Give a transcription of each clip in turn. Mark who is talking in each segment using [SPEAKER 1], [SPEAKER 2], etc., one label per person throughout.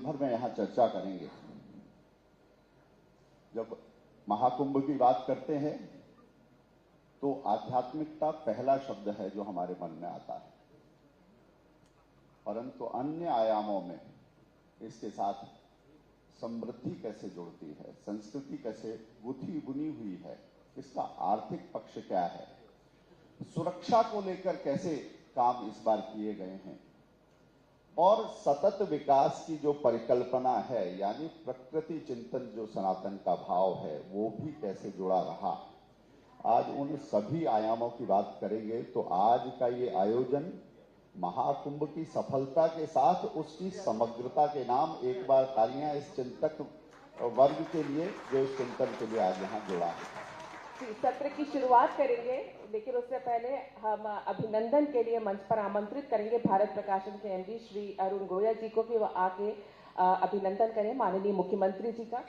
[SPEAKER 1] भर में यहां चर्चा करेंगे। जब महाकुंभ की बात करते हैं तो आध्यात्मिकता पहला शब्द है जो हमारे मन में आता है, परंतु अन्य आयामों में इसके साथ समृद्धि कैसे जुड़ती है, संस्कृति कैसे गुथी बुनी हुई है, इसका आर्थिक पक्ष क्या है, सुरक्षा को लेकर कैसे काम इस बार किए गए हैं, और सतत विकास की जो परिकल्पना है यानी प्रकृति चिंतन जो सनातन का भाव है वो भी कैसे जुड़ा रहा। आज उन सभी आयामों की बात करेंगे। तो आज का ये आयोजन महाकुंभ की सफलता के साथ उसकी समग्रता के नाम एक बार तालियां इस चिंतक वर्ग के लिए जो इस चिंतन के लिए आज यहाँ जुड़ा है।
[SPEAKER 2] सत्र की शुरुआत करेंगे, लेकिन उससे पहले हम अभिनंदन के लिए मंच पर आमंत्रित करेंगे भारत प्रकाशन के एमडी श्री अरुण गोयल जी को कि वो आके अभिनंदन करें माननीय मुख्यमंत्री जी का।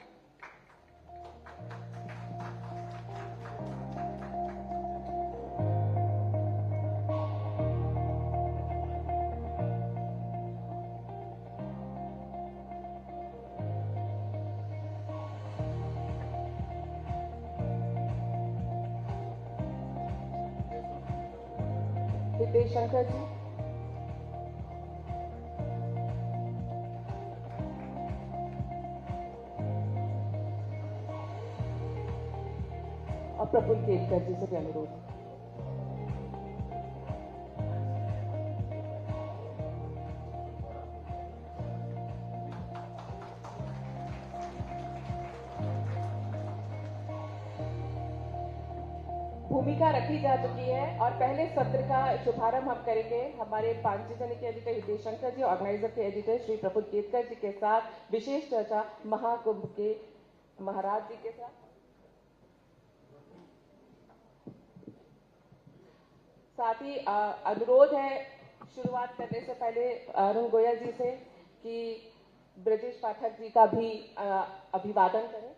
[SPEAKER 2] हितेश शंकर जी, और प्रफुल्ल केतकर जी से भी अनुरोध। भूमिका रखी जा चुकी है और पहले सत्र का शुभारंभ हम करेंगे हमारे पांचजन्य के एडिटर हितेश शंकर जी, ऑर्गेनाइजर के एडिटर श्री प्रफुल्ल केतकर जी के साथ विशेष चर्चा महाकुंभ के महाराज जी के साथ। साथ ही अनुरोध है शुरुआत करने से पहले अरुण गोयल जी से कि ब्रजेश पाठक जी का भी अभिवादन करें।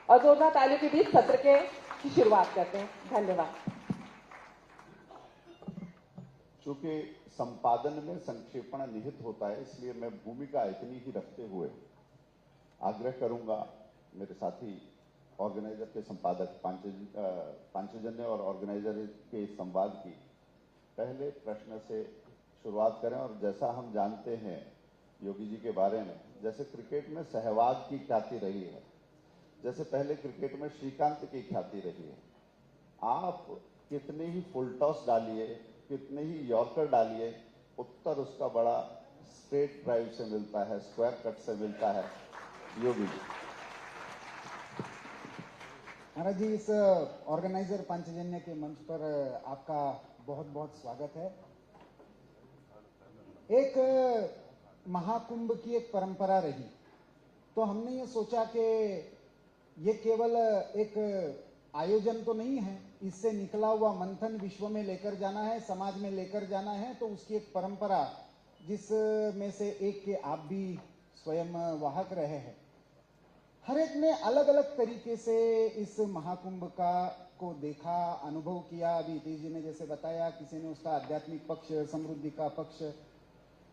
[SPEAKER 2] और जोरदार तालियों के बीच सत्र की शुरुआत करते हैं। धन्यवाद।
[SPEAKER 1] चूंकि संपादन में संक्षेपण निहित होता है, इसलिए मैं भूमिका इतनी ही रखते हुए आग्रह करूंगा मेरे साथी ऑर्गेनाइजर के संपादक पांचजन्य और ऑर्गेनाइजर के संवाद की पहले प्रश्न से शुरुआत करें। और जैसा हम जानते हैं योगी जी के बारे में, जैसे क्रिकेट में सहवाग की ख्याति रही है, जैसे पहले क्रिकेट में श्रीकांत की ख्याति रही है, आप कितने ही फुल टॉस डालिए, कितने ही यॉर्कर डालिए, उत्तर उसका बड़ा स्ट्रेट ड्राइव से मिलता है, स्क्वायर कट से मिलता है। योगी जी।
[SPEAKER 3] महाराज जी, इस ऑर्गेनाइजर पांचजन्य के मंच पर आपका बहुत बहुत स्वागत है। एक महाकुंभ की एक परंपरा रही, तो हमने ये सोचा कि ये केवल एक आयोजन तो नहीं है, इससे निकला हुआ मंथन विश्व में लेकर जाना है, समाज में लेकर जाना है। तो उसकी एक परंपरा जिसमें से एक के आप भी स्वयं वाहक रहे हैं। हर एक ने अलग अलग तरीके से इस महाकुंभ का को देखा, अनुभव किया। अभी हितेश जी ने जैसे बताया, किसी ने उसका आध्यात्मिक पक्ष, समृद्धि का पक्ष,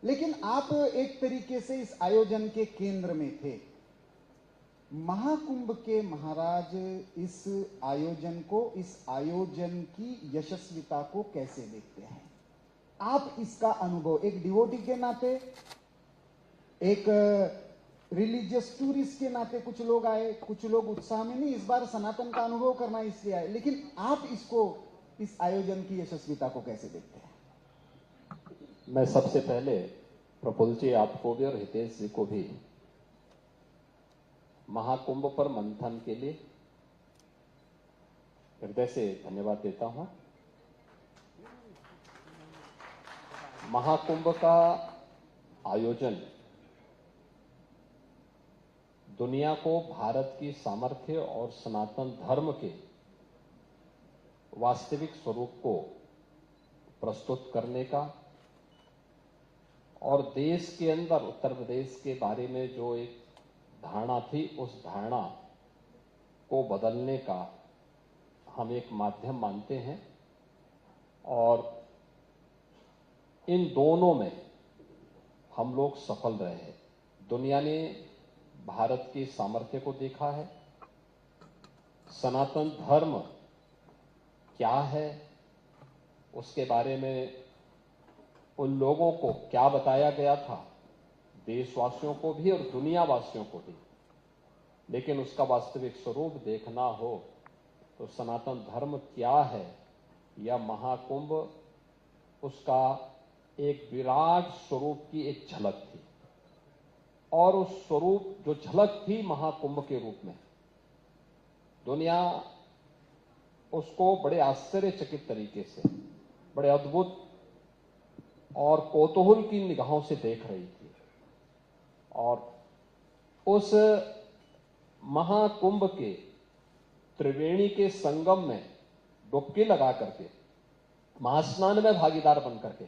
[SPEAKER 3] लेकिन आप एक तरीके से इस आयोजन के केंद्र में थे। महाकुंभ के महाराज इस आयोजन को, इस आयोजन की यशस्विता को कैसे देखते हैं? आप इसका अनुभव एक डिवोटी के नाते, एक रिलीजियस टूरिस्ट के नाते, कुछ लोग आए, कुछ लोग उत्साह में नहीं, इस बार सनातन का अनुभव करना इसलिए आए, लेकिन आप इसको, इस आयोजन की यशस्विता को कैसे देखते हैं?
[SPEAKER 4] मैं सबसे पहले प्रफुल्ल जी, आपको भी और हितेश जी को भी महाकुंभ पर मंथन के लिए हृदय से धन्यवाद देता हूं। महाकुंभ का आयोजन दुनिया को भारत की सामर्थ्य और सनातन धर्म के वास्तविक स्वरूप को प्रस्तुत करने का और देश के अंदर उत्तर प्रदेश के बारे में जो एक धारणा थी, उस धारणा को बदलने का हम एक माध्यम मानते हैं। और इन दोनों में हम लोग सफल रहे हैं। दुनिया ने भारत की सामर्थ्य को देखा है, सनातन धर्म क्या है उसके बारे में उन लोगों को क्या बताया गया था, देशवासियों को भी और दुनियावासियों को भी। लेकिन उसका वास्तविक स्वरूप देखना हो तो सनातन धर्म क्या है, यह महाकुंभ उसका एक विराट स्वरूप की एक झलक थी। और उस स्वरूप जो झलक थी महाकुंभ के रूप में, दुनिया उसको बड़े आश्चर्यचकित तरीके से, बड़े अद्भुत और कौतूहल की निगाहों से देख रही थी। और उस महाकुंभ के त्रिवेणी के संगम में डुबकी लगा करके, महास्नान में भागीदार बन करके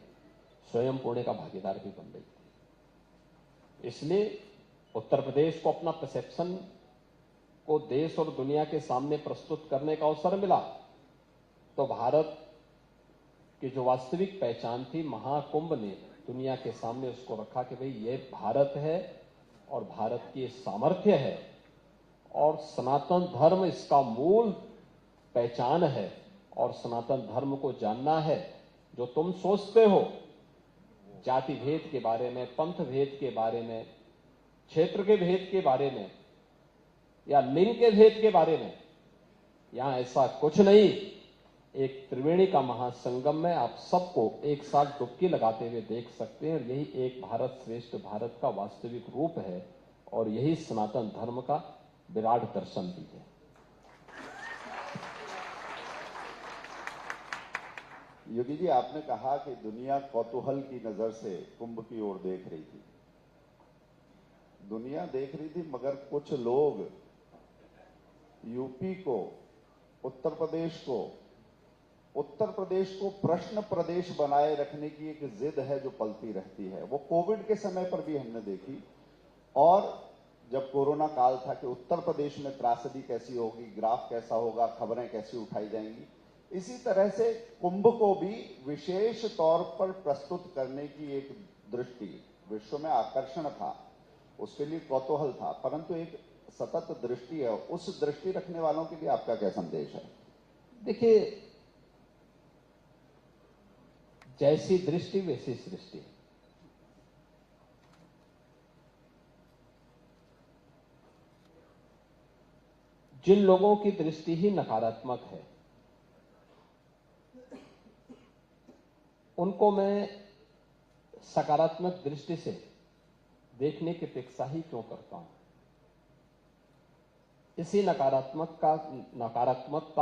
[SPEAKER 4] स्वयं पुण्य का भागीदार भी बन रही थी। इसलिए उत्तर प्रदेश को अपना परसेप्शन को देश और दुनिया के सामने प्रस्तुत करने का अवसर मिला। तो भारत की जो वास्तविक पहचान थी, महाकुंभ ने दुनिया के सामने उसको रखा कि भाई ये भारत है और भारत की सामर्थ्य है और सनातन धर्म इसका मूल पहचान है। और सनातन धर्म को जानना है। जो तुम सोचते हो जाति भेद के बारे में, पंथ भेद के बारे में, क्षेत्र के भेद के बारे में या लिंग के भेद के बारे में, यहां ऐसा कुछ नहीं। एक त्रिवेणी का महासंगम में आप सबको एक साथ डुबकी लगाते हुए देख सकते हैं। यही एक भारत श्रेष्ठ भारत का वास्तविक रूप है और यही सनातन धर्म का विराट दर्शन भी है।
[SPEAKER 1] योगी जी, आपने कहा कि दुनिया कौतूहल की नजर से कुंभ की ओर देख रही थी। दुनिया देख रही थी, मगर कुछ लोग यूपी को, उत्तर प्रदेश को प्रश्न प्रदेश बनाए रखने की एक जिद है जो पलती रहती है। वो कोविड के समय पर भी हमने देखी, और जब कोरोना काल था कि उत्तर प्रदेश में त्रासदी कैसी होगी, ग्राफ कैसा होगा, खबरें कैसी उठाई जाएंगी। इसी तरह से कुंभ को भी विशेष तौर पर प्रस्तुत करने की एक दृष्टि, विश्व में आकर्षण था, उसके लिए कौतूहल था, परंतु एक सतत दृष्टि है। उस दृष्टि रखने वालों के लिए आपका क्या संदेश है?
[SPEAKER 4] देखिए, जैसी दृष्टि वैसी सृष्टि। जिन लोगों की दृष्टि ही नकारात्मक है, उनको मैं सकारात्मक दृष्टि से देखने की अपेक्षा ही क्यों करता हूं। इसी नकारात्मकता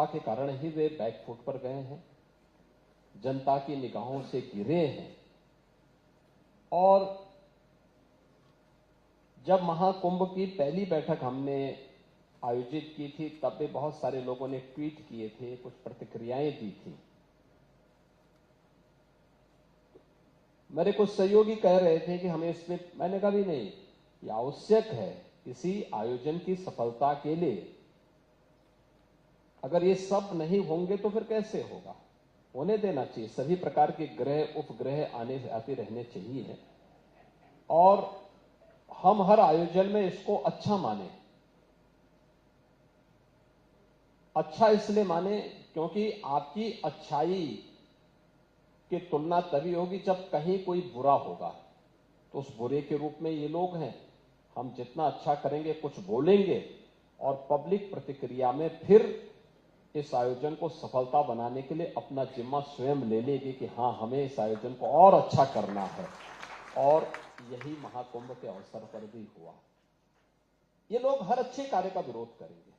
[SPEAKER 4] के कारण ही वे बैकफुट पर गए हैं, जनता की निगाहों से गिरे हैं। और जब महाकुंभ की पहली बैठक हमने आयोजित की थी, तब भी बहुत सारे लोगों ने ट्वीट किए थे, कुछ प्रतिक्रियाएं दी थी। मेरे कुछ सहयोगी कह रहे थे कि हमें इसमें, मैंने कहा भी नहीं, यह आवश्यक है किसी आयोजन की सफलता के लिए। अगर ये सब नहीं होंगे तो फिर कैसे होगा? होने देना चाहिए। सभी प्रकार के ग्रह उपग्रह आते रहने चाहिए। और हम हर आयोजन में इसको अच्छा माने। अच्छा इसलिए माने क्योंकि आपकी अच्छाई की तुलना तभी होगी जब कहीं कोई बुरा होगा, तो उस बुरे के रूप में ये लोग हैं। हम जितना अच्छा करेंगे, कुछ बोलेंगे और पब्लिक प्रतिक्रिया में फिर इस आयोजन को सफलता बनाने के लिए अपना जिम्मा स्वयं ले लेगी कि हाँ, हमें इस आयोजन को और अच्छा करना है। और यही महाकुंभ के अवसर पर भी हुआ। ये लोग हर अच्छे कार्य का विरोध करेंगे,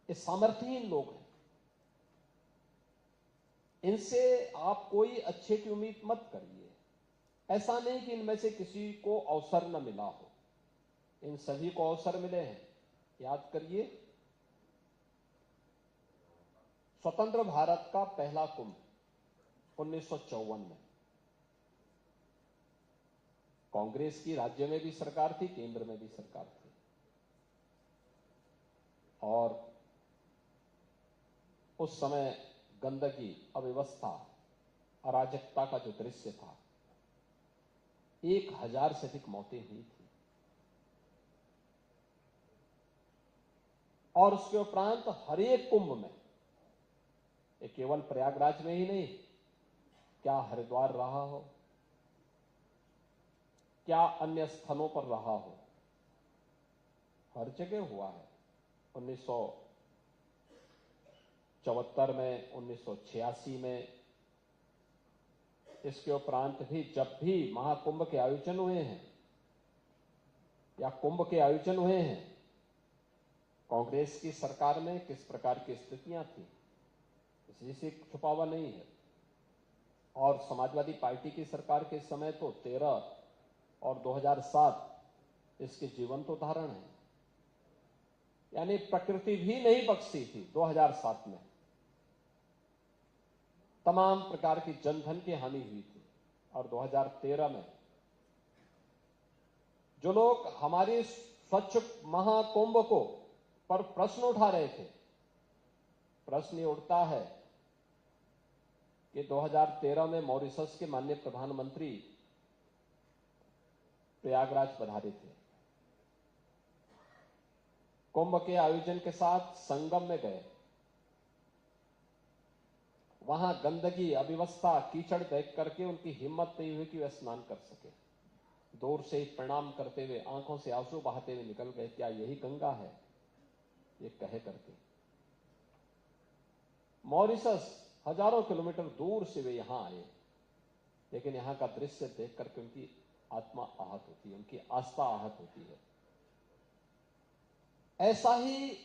[SPEAKER 4] ये सामर्थ्यहीन लोग हैं, इनसे आप कोई अच्छे की उम्मीद मत करिए। ऐसा नहीं कि इनमें से किसी को अवसर न मिला हो, इन सभी को अवसर मिले हैं। याद करिए, स्वतंत्र भारत का पहला कुंभ 1954 में कांग्रेस की राज्य में भी सरकार थी, केंद्र में भी सरकार थी, और उस समय गंदगी, अव्यवस्था, अराजकता का जो दृश्य था, 1000 से अधिक मौतें हुई थी। और उसके उपरांत हर एक कुंभ में, ये केवल प्रयागराज में ही नहीं, क्या हरिद्वार रहा हो, क्या अन्य स्थलों पर रहा हो, हर जगह हुआ है। 1974 में, 1986 में, इसके उपरांत भी जब भी महाकुंभ के आयोजन हुए हैं या कुंभ के आयोजन हुए हैं, कांग्रेस की सरकार में किस प्रकार की स्थितियां थी, इसी से छुपा हुआ नहीं है। और समाजवादी पार्टी की सरकार के समय तो 13 और 2007 इसके जीवंत उदाहरण है। यानी प्रकृति भी नहीं बख्शी थी 2007 में, तमाम प्रकार की जनधन की हानि हुई थी। और 2013 में जो लोग हमारी स्वच्छ महाकुंभ को पर प्रश्न उठा रहे थे, प्रश्न ये उठता है कि 2013 में मॉरिशस के माननीय प्रधानमंत्री प्रयागराज पधारे थे, कुंभ के आयोजन के साथ संगम में गए, वहां गंदगी, अव्यवस्था, कीचड़ देख करके उनकी हिम्मत नहीं हुई कि वे स्नान कर सके। दूर से ही प्रणाम करते हुए, आंखों से आंसू बहाते हुए निकल गए, क्या यही गंगा है, ये कहे करके। मॉरिशस हजारों किलोमीटर दूर से वे यहां आए, लेकिन यहां का दृश्य देख करके उनकी आत्मा आहत होती है, उनकी आस्था आहत होती है। ऐसा ही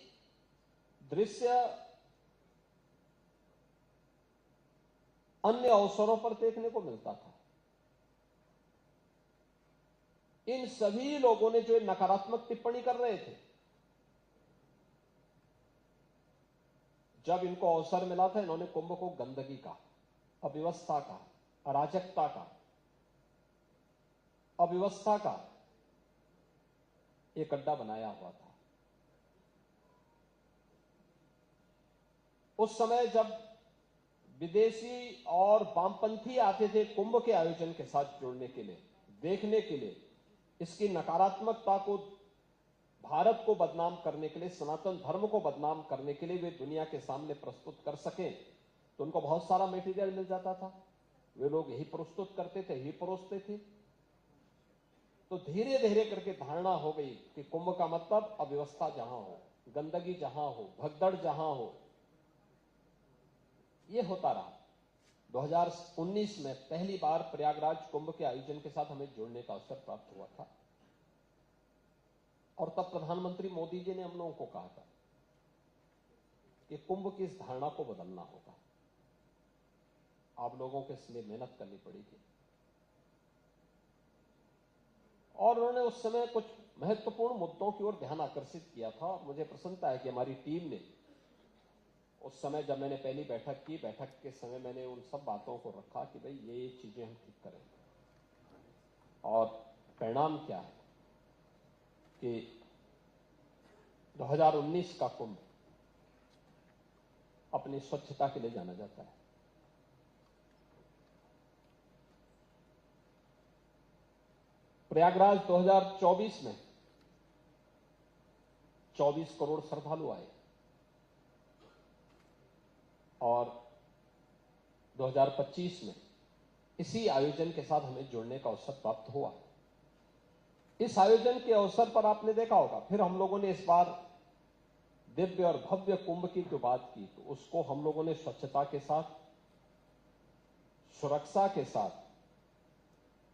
[SPEAKER 4] दृश्य अन्य अवसरों पर देखने को मिलता था। इन सभी लोगों ने जो नकारात्मक टिप्पणी कर रहे थे, जब इनको अवसर मिला था, इन्होंने कुंभ को गंदगी का, अव्यवस्था का, अराजकता का, अव्यवस्था का एक अड्डा बनाया हुआ था। उस समय जब विदेशी और वामपंथी आते थे कुंभ के आयोजन के साथ जुड़ने के लिए, देखने के लिए, इसकी नकारात्मकता को, भारत को बदनाम करने के लिए, सनातन धर्म को बदनाम करने के लिए वे दुनिया के सामने प्रस्तुत कर सकें, तो उनको बहुत सारा मटेरियल मिल जाता था। वे लोग यही प्रस्तुत करते थे, यही परोसते थे। तो धीरे धीरे करके धारणा हो गई कि कुंभ का मतलब अव्यवस्था जहां हो, गंदगी जहां हो, भगदड़ जहां हो, ये होता रहा। 2019 में पहली बार प्रयागराज कुंभ के आयोजन के साथ हमें जुड़ने का अवसर प्राप्त हुआ था, और तब प्रधानमंत्री मोदी जी ने हम लोगों को कहा था कि कुंभ की इस धारणा को बदलना होगा, आप लोगों के इसलिए मेहनत करनी पड़ेगी। और उन्होंने उस समय कुछ महत्वपूर्ण मुद्दों की ओर ध्यान आकर्षित किया था, और मुझे प्रसन्नता है कि हमारी टीम ने उस समय, जब मैंने पहली बैठक की, बैठक के समय मैंने उन सब बातों को रखा कि भाई ये चीजें हम ठीक करें। और परिणाम क्या है कि 2019 का कुंभ अपनी स्वच्छता के लिए जाना जाता है। प्रयागराज 2024 में 24 करोड़ श्रद्धालु आए, और 2025 में इसी आयोजन के साथ हमें जुड़ने का अवसर प्राप्त हुआ। इस आयोजन के अवसर पर आपने देखा होगा, फिर हम लोगों ने इस बार दिव्य और भव्य कुंभ की जो बात की, तो उसको हम लोगों ने स्वच्छता के साथ, सुरक्षा के साथ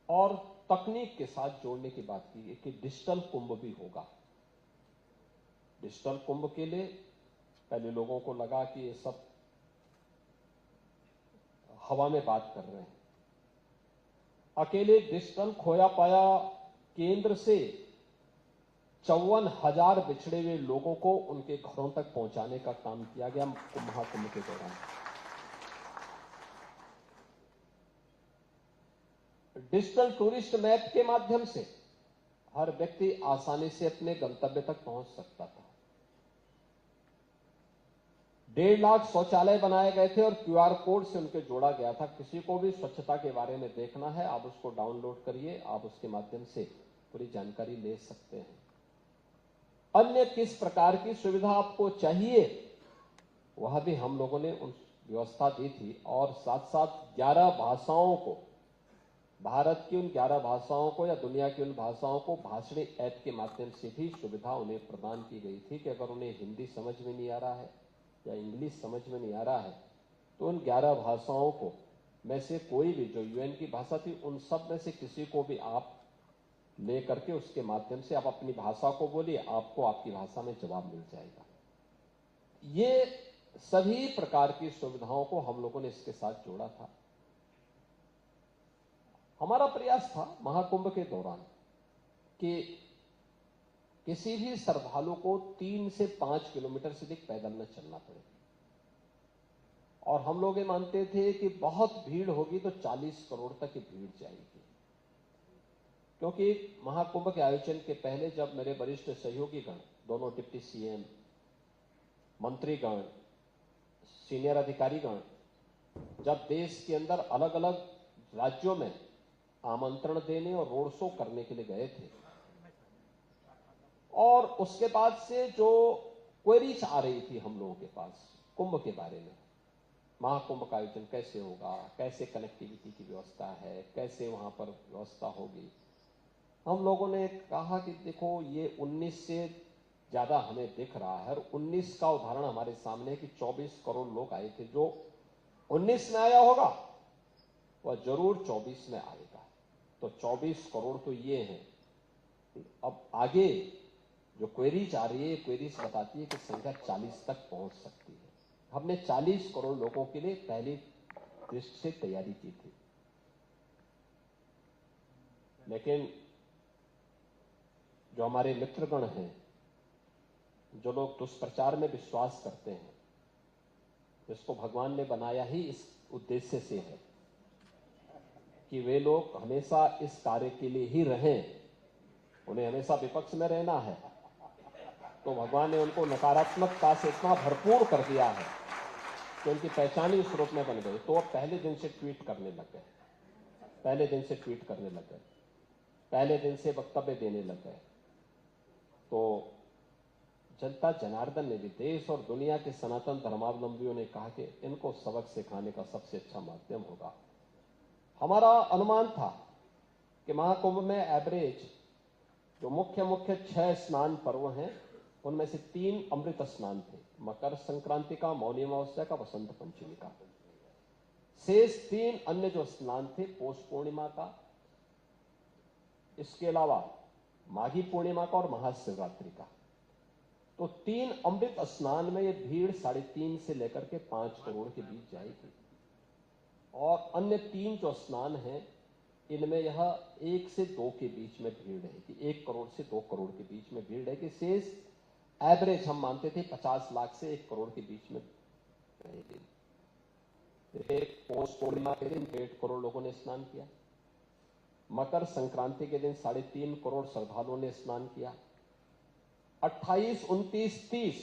[SPEAKER 4] और तकनीक के साथ जोड़ने की बात की कि डिजिटल कुंभ भी होगा। डिजिटल कुंभ के लिए पहले लोगों को लगा कि ये सब हवा में बात कर रहे हैं। अकेले डिजिटल खोया पाया केंद्र से 54,000 बिछड़े हुए लोगों को उनके घरों तक पहुंचाने का काम किया गया महाकुंभ के दौरान। डिजिटल टूरिस्ट मैप के माध्यम से हर व्यक्ति आसानी से अपने गंतव्य तक पहुंच सकता था। 1.5 लाख शौचालय बनाए गए थे और क्यूआर कोड से उनके जोड़ा गया था। किसी को भी स्वच्छता के बारे में देखना है, आप उसको डाउनलोड करिए, आप उसके माध्यम से पूरी जानकारी ले सकते हैं। अन्य किस प्रकार की सुविधा आपको चाहिए, वह भी हम लोगों ने उन व्यवस्था दी थी। और साथ साथ 11 भाषाओं को, भारत की उन 11 भाषाओं को या दुनिया की उन भाषाओं को भाषणी ऐप के माध्यम से भी सुविधा उन्हें प्रदान की गई थी कि अगर उन्हें हिंदी समझ में नहीं आ रहा है या इंग्लिश समझ में नहीं आ रहा है तो उन 11 भाषाओं को में से कोई भी जो यूएन की भाषा थी उन सब में से किसी को भी आप ले करके उसके माध्यम से आप अपनी भाषा को बोलिए, आपको आपकी भाषा में जवाब मिल जाएगा। ये सभी प्रकार की सुविधाओं को हम लोगों ने इसके साथ जोड़ा था। हमारा प्रयास था महाकुंभ के दौरान कि किसी भी श्रद्धालु को 3 से 5 किलोमीटर से अधिक पैदल न चलना पड़े। और हम लोग ये मानते थे कि बहुत भीड़ होगी तो 40 करोड़ तक की भीड़ जाएगी, क्योंकि महाकुंभ के आयोजन के पहले जब मेरे वरिष्ठ सहयोगी गण, दोनों डिप्टी सीएम, मंत्रीगण, सीनियर अधिकारीगण जब देश के अंदर अलग अलग राज्यों में आमंत्रण देने और रोड शो करने के लिए गए थे, और उसके बाद से जो क्वेरीज आ रही थी हम लोगों के पास कुंभ के बारे में, महाकुंभ का आयोजन कैसे होगा, कैसे कनेक्टिविटी की व्यवस्था है, कैसे वहां पर व्यवस्था होगी, हम लोगों ने कहा कि देखो ये 19 से ज्यादा हमें दिख रहा है। और 19 का उदाहरण हमारे सामने है कि 24 करोड़ लोग आए थे। जो 19 में आया होगा वह जरूर 24 में आएगा। तो 24 करोड़ तो ये हैं। अब आगे जो क्वेरीज आ रही है, क्वेरीज बताती है कि संख्या 40 तक पहुंच सकती है। हमने 40 करोड़ लोगों के लिए पहली दृष्टि से तैयारी की थी, लेकिन जो हमारे मित्रगण हैं, जो लोग दुष्प्रचार में विश्वास करते हैं, जिसको भगवान ने बनाया ही इस उद्देश्य से है कि वे लोग हमेशा इस कार्य के लिए ही रहें, उन्हें हमेशा विपक्ष में रहना है, तो भगवान ने उनको नकारात्मकता से इतना भरपूर कर दिया है कि उनकी पहचान ही उस रूप में बन गई। तो अब पहले दिन से ट्वीट करने लग गए, पहले दिन से ट्वीट करने लग गए, पहले दिन से वक्तव्य देने लग गए। तो जनता जनार्दन ने भी, देश और दुनिया के सनातन धर्मावलंबियों ने कहा कि इनको सबक सिखाने का सबसे अच्छा माध्यम होगा। हमारा अनुमान था कि महाकुंभ में एवरेज जो मुख्य 6 स्नान पर्व हैं उनमें से 3 अमृत स्नान थे, मकर संक्रांति का, मौनी अमावस्या का, वसंत पंचमी का। शेष 3 अन्य जो स्नान थे पौष पूर्णिमा का, इसके अलावा माघी पूर्णिमा का और महाशिवरात्रि का। तो 3 अमृत स्नान में ये भीड़ 3.5 से लेकर के 5 करोड़ के बीच जाएगी। और अन्य 3 जो स्नान हैं इनमें यह 1 से 2 के बीच में भीड़ रहेगी, 1 करोड़ से 2 करोड़ के बीच में भीड़ रहेगी। शेष एवरेज हम मानते थे 50 लाख से 1 करोड़ के बीच में रहेगी। पौष पूर्णिमा के दिन 1.5 करोड़ लोगों ने स्नान किया, मकर संक्रांति के दिन 3.5 करोड़ श्रद्धालुओं ने स्नान किया, 28, 29, 30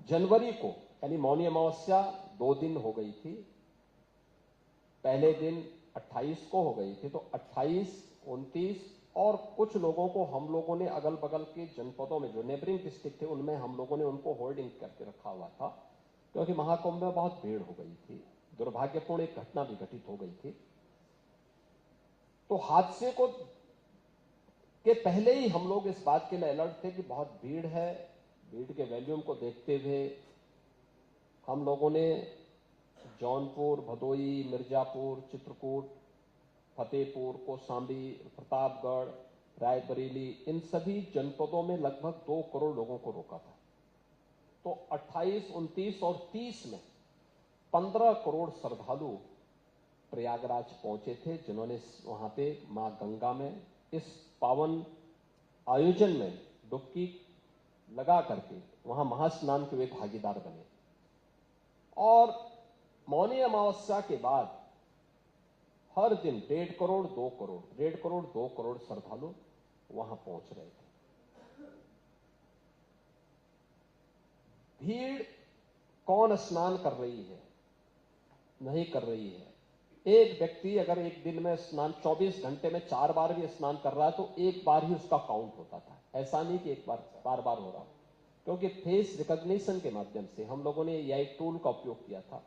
[SPEAKER 4] जनवरी को यानी मौनी अमावस्या 2 दिन हो गई थी, पहले दिन 28 को हो गई थी, तो 28, 29 और कुछ लोगों को हम लोगों ने अगल बगल के जनपदों में जो नेबरिंग डिस्ट्रिक्ट थे उनमें हम लोगों ने उनको होल्डिंग करके रखा हुआ था, क्योंकि महाकुंभ में बहुत भीड़ हो गई थी। दुर्भाग्यपूर्ण एक घटना भी घटित हो गई थी। तो हादसे को के पहले ही हम लोग इस बात के लिए अलर्ट थे कि बहुत भीड़ है। भीड़ के वॉल्यूम को देखते हुए हम लोगों ने जौनपुर, भदोई, मिर्जापुर, चित्रकूट, फतेहपुर, कौशाम्बी, प्रतापगढ़, रायबरेली, इन सभी जनपदों में लगभग 2 करोड़ लोगों को रोका था। तो 28, 29 और 30 में 15 करोड़ श्रद्धालु प्रयागराज पहुंचे थे, जिन्होंने वहां पे मां गंगा में इस पावन आयोजन में डुबकी लगा करके वहां महास्नान के वे भागीदार बने। और मौनी अमावस्या के बाद हर दिन 1.5 करोड़ 2 करोड़ 1.5 करोड़ 2 करोड़ श्रद्धालु वहां पहुंच रहे थे। भीड़ कौन स्नान कर रही है, नहीं कर रही है। एक व्यक्ति अगर एक दिन में स्नान 24 घंटे में 4 बार भी स्नान कर रहा है तो एक बार ही उसका काउंट होता था। ऐसा नहीं कि एक बार बार हो रहा, क्योंकि फेस रिकॉग्निशन के माध्यम से हम लोगों ने AI टूल का उपयोग किया था।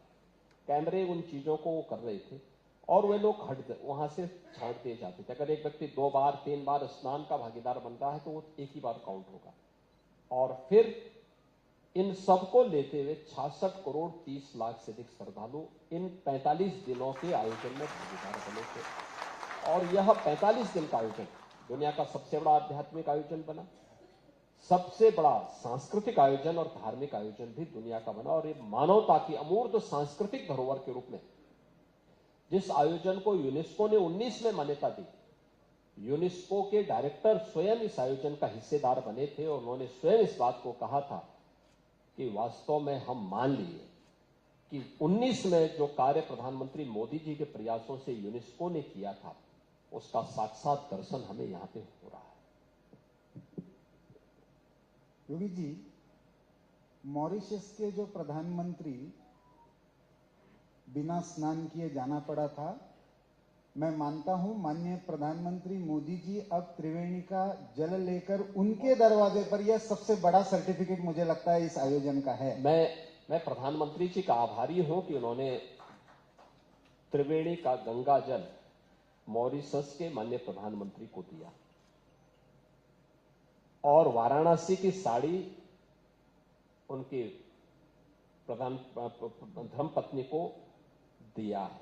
[SPEAKER 4] कैमरे उन चीजों को कर रहे थे और वे लोग वहां से छांट दिए जाते थे। अगर एक व्यक्ति 2 बार 3 बार स्नान का भागीदार बन रहा है तो वो एक ही बार काउंट होगा। और फिर इन सबको लेते हुए 66 करोड़ 30 लाख से अधिक श्रद्धालु इन 45 दिनों के आयोजन में भागीदार बने थे। और यह 45 दिन का आयोजन दुनिया का सबसे बड़ा आध्यात्मिक आयोजन बना, सबसे बड़ा सांस्कृतिक आयोजन और धार्मिक आयोजन भी दुनिया का बना। और ये मानवता की अमूर्त सांस्कृतिक धरोहर के रूप में जिस आयोजन को यूनेस्को ने 19 में मान्यता दी, यूनेस्को के डायरेक्टर स्वयं इस आयोजन का हिस्सेदार बने थे और उन्होंने स्वयं इस बात को कहा था कि वास्तव में हम मान लिए कि 19 में जो कार्य प्रधानमंत्री मोदी जी के प्रयासों से यूनेस्को ने किया था, उसका साक्षात दर्शन हमें यहां पे हो रहा है।
[SPEAKER 3] योगी जी, मॉरिशस के जो प्रधानमंत्री बिना स्नान किए जाना पड़ा था, मैं मानता हूं माननीय प्रधानमंत्री मोदी जी अब त्रिवेणी का जल लेकर उनके दरवाजे पर, यह सबसे बड़ा सर्टिफिकेट मुझे लगता है इस आयोजन का है।
[SPEAKER 4] मैं प्रधानमंत्री जी का आभारी हूं कि उन्होंने त्रिवेणी का गंगा जल मॉरिशस के माननीय प्रधानमंत्री को दिया और वाराणसी की साड़ी उनकी धर्मपत्नी को दिया है।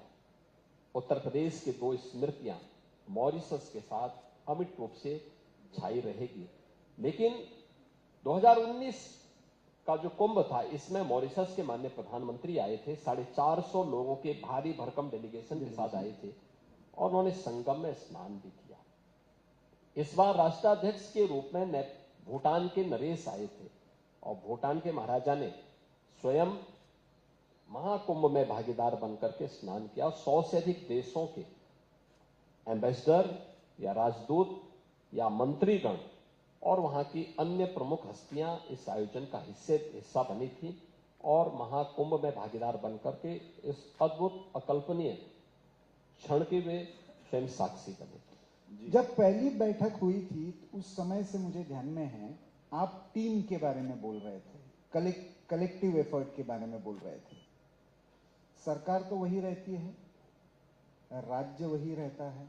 [SPEAKER 4] उत्तर प्रदेश की 2 स्मृतियां मॉरिशस के साथ अमिट रूप से छाई रहेगी। लेकिन 2019 का जो कुंभ था, इसमें मॉरिशस के माननीय प्रधानमंत्री आए थे, 450 लोगों के भारी भरकम डेलीगेशन के साथ आए थे और उन्होंने संगम में स्नान भी किया। इस बार राष्ट्राध्यक्ष के रूप में भूटान के नरेश आए थे और भूटान के महाराजा ने स्वयं महाकुंभ में भागीदार बनकर के स्नान किया। 100 से अधिक देशों के एम्बेसडर या राजदूत या मंत्रीगण और वहां की अन्य प्रमुख हस्तियां इस आयोजन का हिस्सा बनी थी और महाकुंभ में भागीदार बनकर के इस अद्भुत अकल्पनीय क्षण के वे स्वयं साक्षी बने।
[SPEAKER 3] जब पहली बैठक हुई थी तो उस समय से मुझे ध्यान में है, आप टीम के बारे में बोल रहे थे, कलेक्टिव एफर्ट के बारे में बोल रहे थे। सरकार तो वही रहती है, राज्य वही रहता है।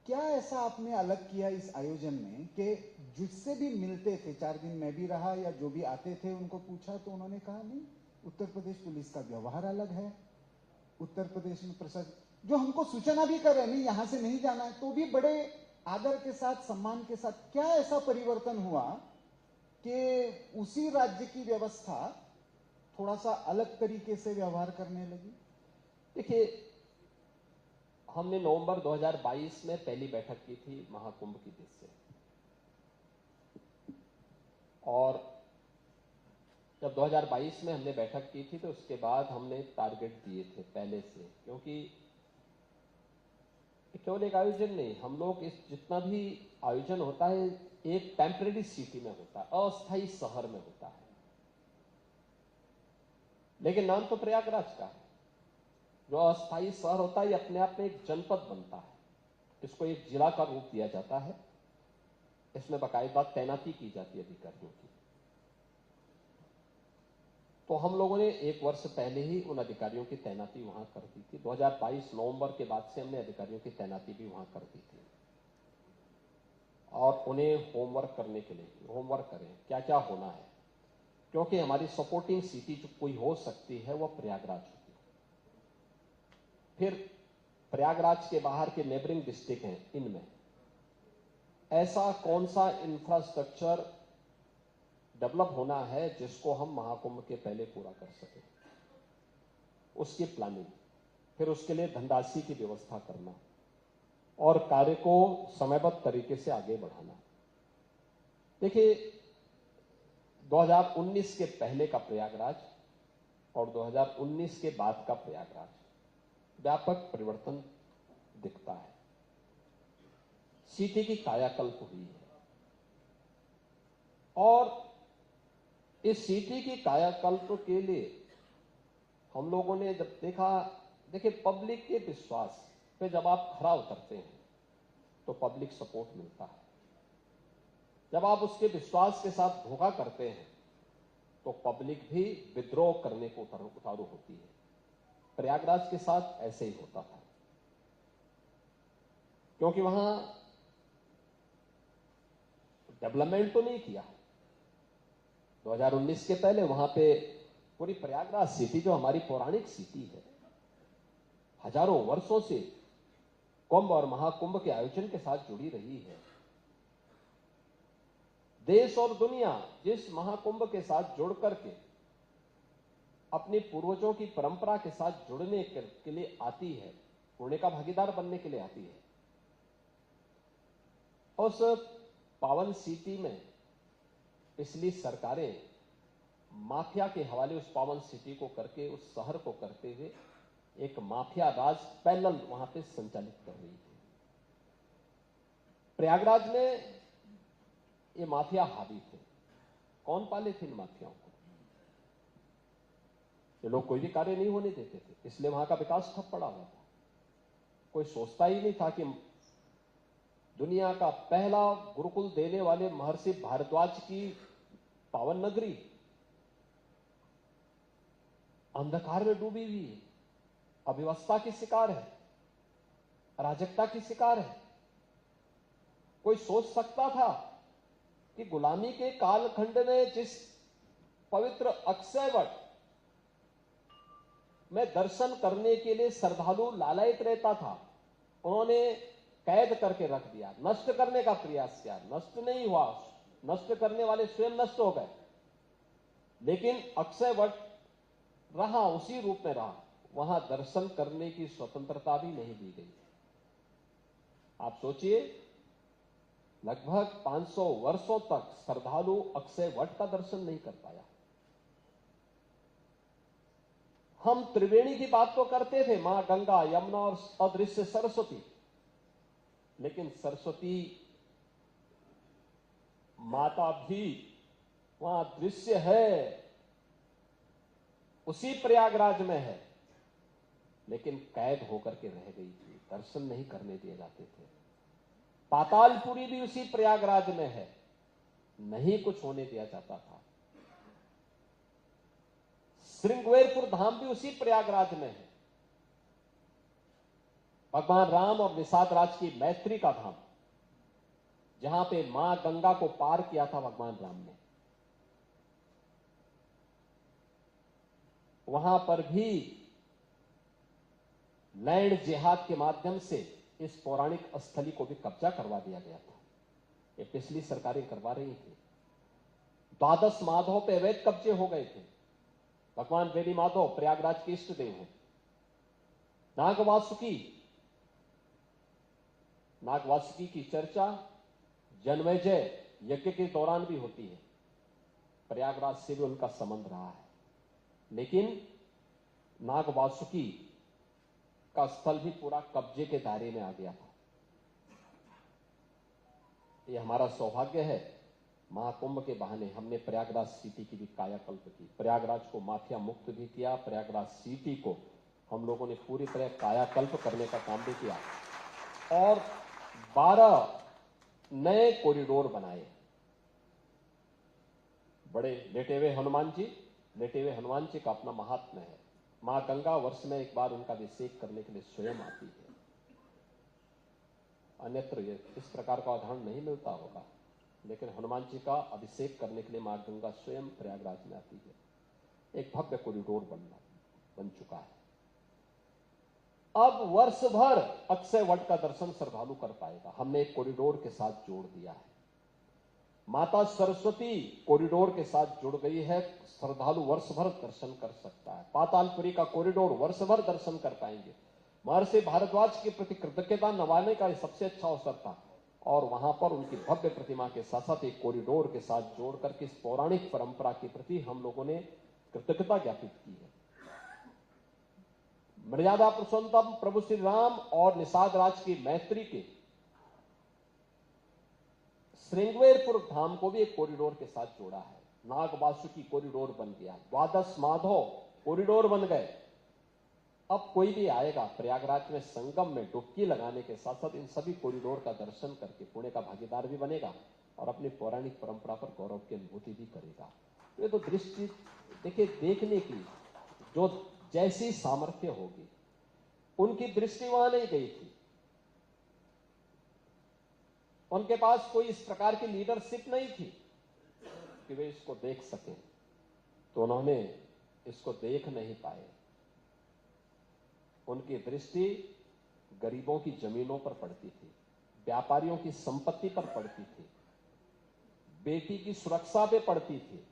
[SPEAKER 3] क्या ऐसा आपने अलग किया इस आयोजन में कि जिससे भी मिलते थे, 4 दिन मैं भी रहा या जो भी आते थे उनको पूछा तो उन्होंने कहा नहीं, उत्तर प्रदेश पुलिस का व्यवहार अलग है, उत्तर प्रदेश में प्रशासन जो हमको सूचना भी कर रहे नहीं यहां से नहीं जाना है तो भी बड़े आदर के साथ, सम्मान के साथ। क्या ऐसा परिवर्तन हुआ कि उसी राज्य की व्यवस्था थोड़ा सा अलग तरीके से व्यवहार करने लगी?
[SPEAKER 4] देखिए, हमने नवंबर 2022 में पहली बैठक की थी महाकुंभ की दृष्टि से और जब 2022 में हमने बैठक की थी तो उसके बाद हमने टारगेट दिए थे पहले से, क्योंकि केवल एक आयोजन नहीं, हम लोग इस जितना भी आयोजन होता है एक टेम्परेरी सिटी में होता है, अस्थायी शहर में होता है, लेकिन नाम तो प्रयागराज का है। जो अस्थायी शहर होता है ये अपने आप में एक जनपद बनता है, इसको एक जिला का रूप दिया जाता है, इसमें बाकायदा तैनाती की जाती है अधिकारियों की। तो हम लोगों ने 1 वर्ष पहले ही उन अधिकारियों की तैनाती वहां कर दी थी। 2022 नवंबर के बाद से हमने अधिकारियों की तैनाती भी वहां कर दी थी और उन्हें होमवर्क करने के लिए होमवर्क करें क्या क्या होना है, क्योंकि हमारी सपोर्टिंग सिटी जो कोई हो सकती है वह प्रयागराज होती है। फिर प्रयागराज के बाहर के नेबरिंग डिस्ट्रिक्ट हैं, इनमें ऐसा कौन सा इंफ्रास्ट्रक्चर डेवलप होना है जिसको हम महाकुंभ के पहले पूरा कर सकें, उसकी प्लानिंग, फिर उसके लिए धनराशि की व्यवस्था करना और कार्य को समयबद्ध तरीके से आगे बढ़ाना। देखिए, 2019 के पहले का प्रयागराज और 2019 के बाद का प्रयागराज व्यापक परिवर्तन दिखता है। सिटी की कायाकल्प हुई है और इस सिटी की कायाकल्प के लिए हम लोगों ने जब देखा, देखिए पब्लिक के विश्वास पे जब आप खरा उतरते हैं तो पब्लिक सपोर्ट मिलता है। जब आप उसके विश्वास के साथ धोखा करते हैं तो पब्लिक भी विद्रोह करने को उतारू होती है। प्रयागराज के साथ ऐसे ही होता था, क्योंकि वहां डेवलपमेंट तो नहीं किया। 2019 के पहले वहां पे पूरी प्रयागराज सिटी, जो हमारी पौराणिक सिटी है, हजारों वर्षों से कुंभ और महाकुंभ के आयोजन के साथ जुड़ी रही है। देश और दुनिया जिस महाकुंभ के साथ जुड़ करके अपने पूर्वजों की परंपरा के साथ जुड़ने के लिए आती है, पुण्य का भागीदार बनने के लिए आती है, उस पावन सिटी में पिछली सरकारें माफिया के हवाले उस पावन सिटी को करके, उस शहर को करते हुए एक माफिया राज पैरेलल वहां पे संचालित कर रही थी। प्रयागराज में ये माफिया हावी थे। कौन पाले थे इन माफियाओं को? ये लोग कोई भी कार्य नहीं होने देते थे, इसलिए वहां का विकास ठप पड़ा हुआ था। कोई सोचता ही नहीं था कि दुनिया का पहला गुरुकुल देने वाले महर्षि भारद्वाज की पावन नगरी अंधकार में डूबी हुई है, अव्यवस्था की शिकार है, अराजकता की शिकार है। कोई सोच सकता था कि गुलामी के कालखंड में जिस पवित्र अक्षयवट में दर्शन करने के लिए श्रद्धालु लालायित रहता था, उन्होंने कैद करके रख दिया, नष्ट करने का प्रयास किया, नष्ट नहीं हुआ, नष्ट करने वाले स्वयं नष्ट हो गए, लेकिन अक्षयवट रहा, उसी रूप में रहा। वहां दर्शन करने की स्वतंत्रता भी नहीं दी गई। आप सोचिए, लगभग 500 वर्षों तक श्रद्धालु अक्षयवट का दर्शन नहीं कर पाया। हम त्रिवेणी की बात तो करते थे, मां गंगा, यमुना और अदृश्य सरस्वती, लेकिन सरस्वती माता भी वहां दृश्य है, उसी प्रयागराज में है, लेकिन कैद होकर के रह गई थी, दर्शन नहीं करने दिए जाते थे। पातालपुरी भी उसी प्रयागराज में है, नहीं कुछ होने दिया जाता था। श्रृंगवेरपुर धाम भी उसी प्रयागराज में है। भगवान राम और निषाद राज की मैत्री का धाम, जहां पे मां गंगा को पार किया था भगवान राम ने, वहां पर भी लैंड जिहाद के माध्यम से इस पौराणिक स्थली को भी कब्जा करवा दिया गया था। ये पिछली सरकारें करवा रही थी। द्वादश माधव पे अवैध कब्जे हो गए थे। भगवान वेली माधव प्रयागराज के इष्ट देव हैं। नागवासुकी की चर्चा जन्मेजय यज्ञ के दौरान भी होती है। प्रयागराज से भी उनका संबंध रहा है, लेकिन नागवासुकी का स्थल भी पूरा कब्जे के दायरे में आ गया था। ये हमारा सौभाग्य है, महाकुंभ के बहाने हमने प्रयागराज सिटी की भी कायाकल्प की, प्रयागराज को माफिया मुक्त भी किया, प्रयागराज सिटी को हम लोगों ने पूरी तरह कायाकल्प करने का काम भी किया और 12 नए कॉरिडोर बनाए। बड़े लेटे हुए हनुमान जी का अपना महात्म्य है। मां गंगा वर्ष में एक बार उनका अभिषेक करने के लिए स्वयं आती है। अन्यत्र इस प्रकार का उदाहरण नहीं मिलता होगा, लेकिन हनुमान जी का अभिषेक करने के लिए मां गंगा स्वयं प्रयागराज में आती है। एक भव्य कॉरिडोर बन चुका है। अब वर्ष भर अक्षय वट का दर्शन श्रद्धालु कर पाएगा। हमने एक कॉरिडोर के साथ जोड़ दिया है। माता सरस्वती कॉरिडोर के साथ जुड़ गई है, श्रद्धालु वर्ष भर दर्शन कर सकता है। पातालपुरी का कॉरिडोर वर्ष भर दर्शन कर पाएंगे। महर्षि भारद्वाज के प्रति कृतज्ञता नवाने का सबसे अच्छा अवसर था और वहां पर उनकी भव्य प्रतिमा के साथ साथ एक कॉरिडोर के साथ जोड़ करके इस पौराणिक परंपरा के प्रति हम लोगों ने कृतज्ञता ज्ञापित की है। मर्यादा पुरुषोत्तम प्रभु श्री राम और निषाद राज की मैत्री के श्रृंगवेरपुर धाम को भी एक कॉरिडोर के साथ जोड़ा है। नाग वासुकी कॉरिडोर बन गया, द्वादश माधव कॉरिडोर बन गए। अब कोई भी आएगा प्रयागराज में संगम में डुबकी लगाने के साथ साथ इन सभी कॉरिडोर का दर्शन करके पुण्य का भागीदार भी बनेगा और अपनी पौराणिक परंपरा पर गौरव की अनुभूति भी करेगा। ये तो दृष्टि देखिए, देखने की जो जैसी सामर्थ्य होगी, उनकी दृष्टि वहां नहीं गई थी। उनके पास कोई इस प्रकार की लीडरशिप नहीं थी कि वे इसको देख सकें, तो उन्होंने इसको देख नहीं पाए। उनकी दृष्टि गरीबों की जमीनों पर पड़ती थी, व्यापारियों की संपत्ति पर पड़ती थी, बेटी की सुरक्षा पे पड़ती थी।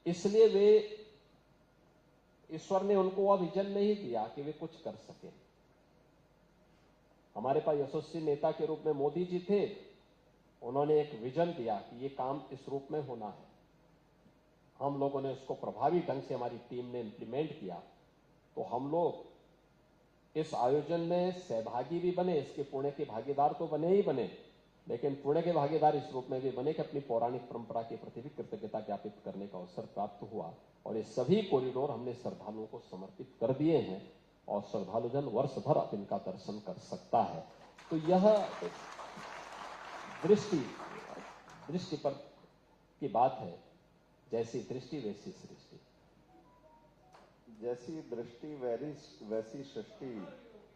[SPEAKER 4] इसलिए वे ईश्वर ने उनको वह विजन नहीं दिया कि वे कुछ कर सके। हमारे पास यशस्वी नेता के रूप में मोदी जी थे। उन्होंने एक विजन दिया कि ये काम इस रूप में होना है। हम लोगों ने उसको प्रभावी ढंग से हमारी टीम ने इंप्लीमेंट किया, तो हम लोग इस आयोजन में सहभागी भी बने, इसके पुण्य के भागीदार तो बने ही बने, लेकिन पुण्य के भागीदार इस रूप में भी बने कि अपनी पौराणिक परंपरा के प्रति भी कृतज्ञता ज्ञापित करने का अवसर प्राप्त हुआ। और ये सभी कॉरिडोर हमने श्रद्धालुओं को समर्पित कर दिए हैं और श्रद्धालुजन वर्ष भर अब इनका दर्शन कर सकता है। तो यह दृष्टि पर की बात है। जैसी दृष्टि वैसी सृष्टि।
[SPEAKER 1] जैसी दृष्टि वैसी सृष्टि।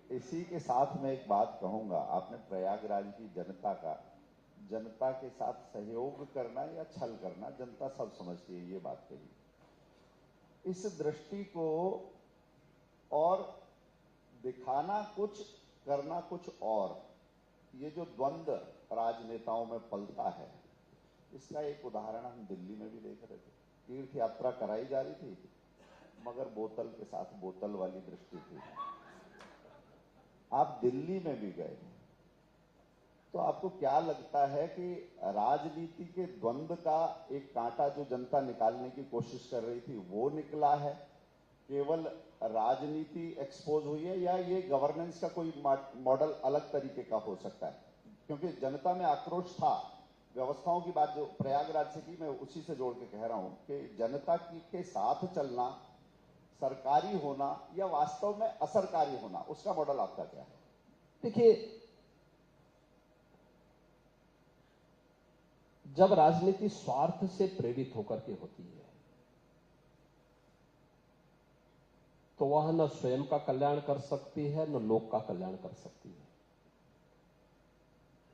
[SPEAKER 1] इसी के साथ मैं एक बात कहूंगा। आपने प्रयागराज की जनता के साथ सहयोग करना या छल करना, जनता सब समझती है, ये बात कही। इस दृष्टि को और दिखाना कुछ, करना कुछ और, ये जो द्वंद्व राजनेताओं में पलता है, इसका एक उदाहरण हम दिल्ली में भी देख रहे थे। तीर्थ यात्रा कराई जा रही थी, मगर बोतल के साथ बोतल वाली दृष्टि थी। आप दिल्ली में भी गए, तो आपको क्या लगता है कि राजनीति के द्वंद्व का एक कांटा जो जनता निकालने की कोशिश कर रही थी वो निकला है? केवल राजनीति एक्सपोज हुई है या ये गवर्नेंस का कोई मॉडल अलग तरीके का हो सकता है? क्योंकि जनता में आक्रोश था। व्यवस्थाओं की बात जो प्रयागराज से की, मैं उसी से जोड़ के कह रहा हूं कि जनता के साथ चलना, सरकारी होना या वास्तव में असरकारी होना, उसका मॉडल आपका क्या है?
[SPEAKER 4] देखिए, जब राजनीति स्वार्थ से प्रेरित होकर के होती है तो वह न स्वयं का कल्याण कर सकती है न लोक का कल्याण कर सकती है।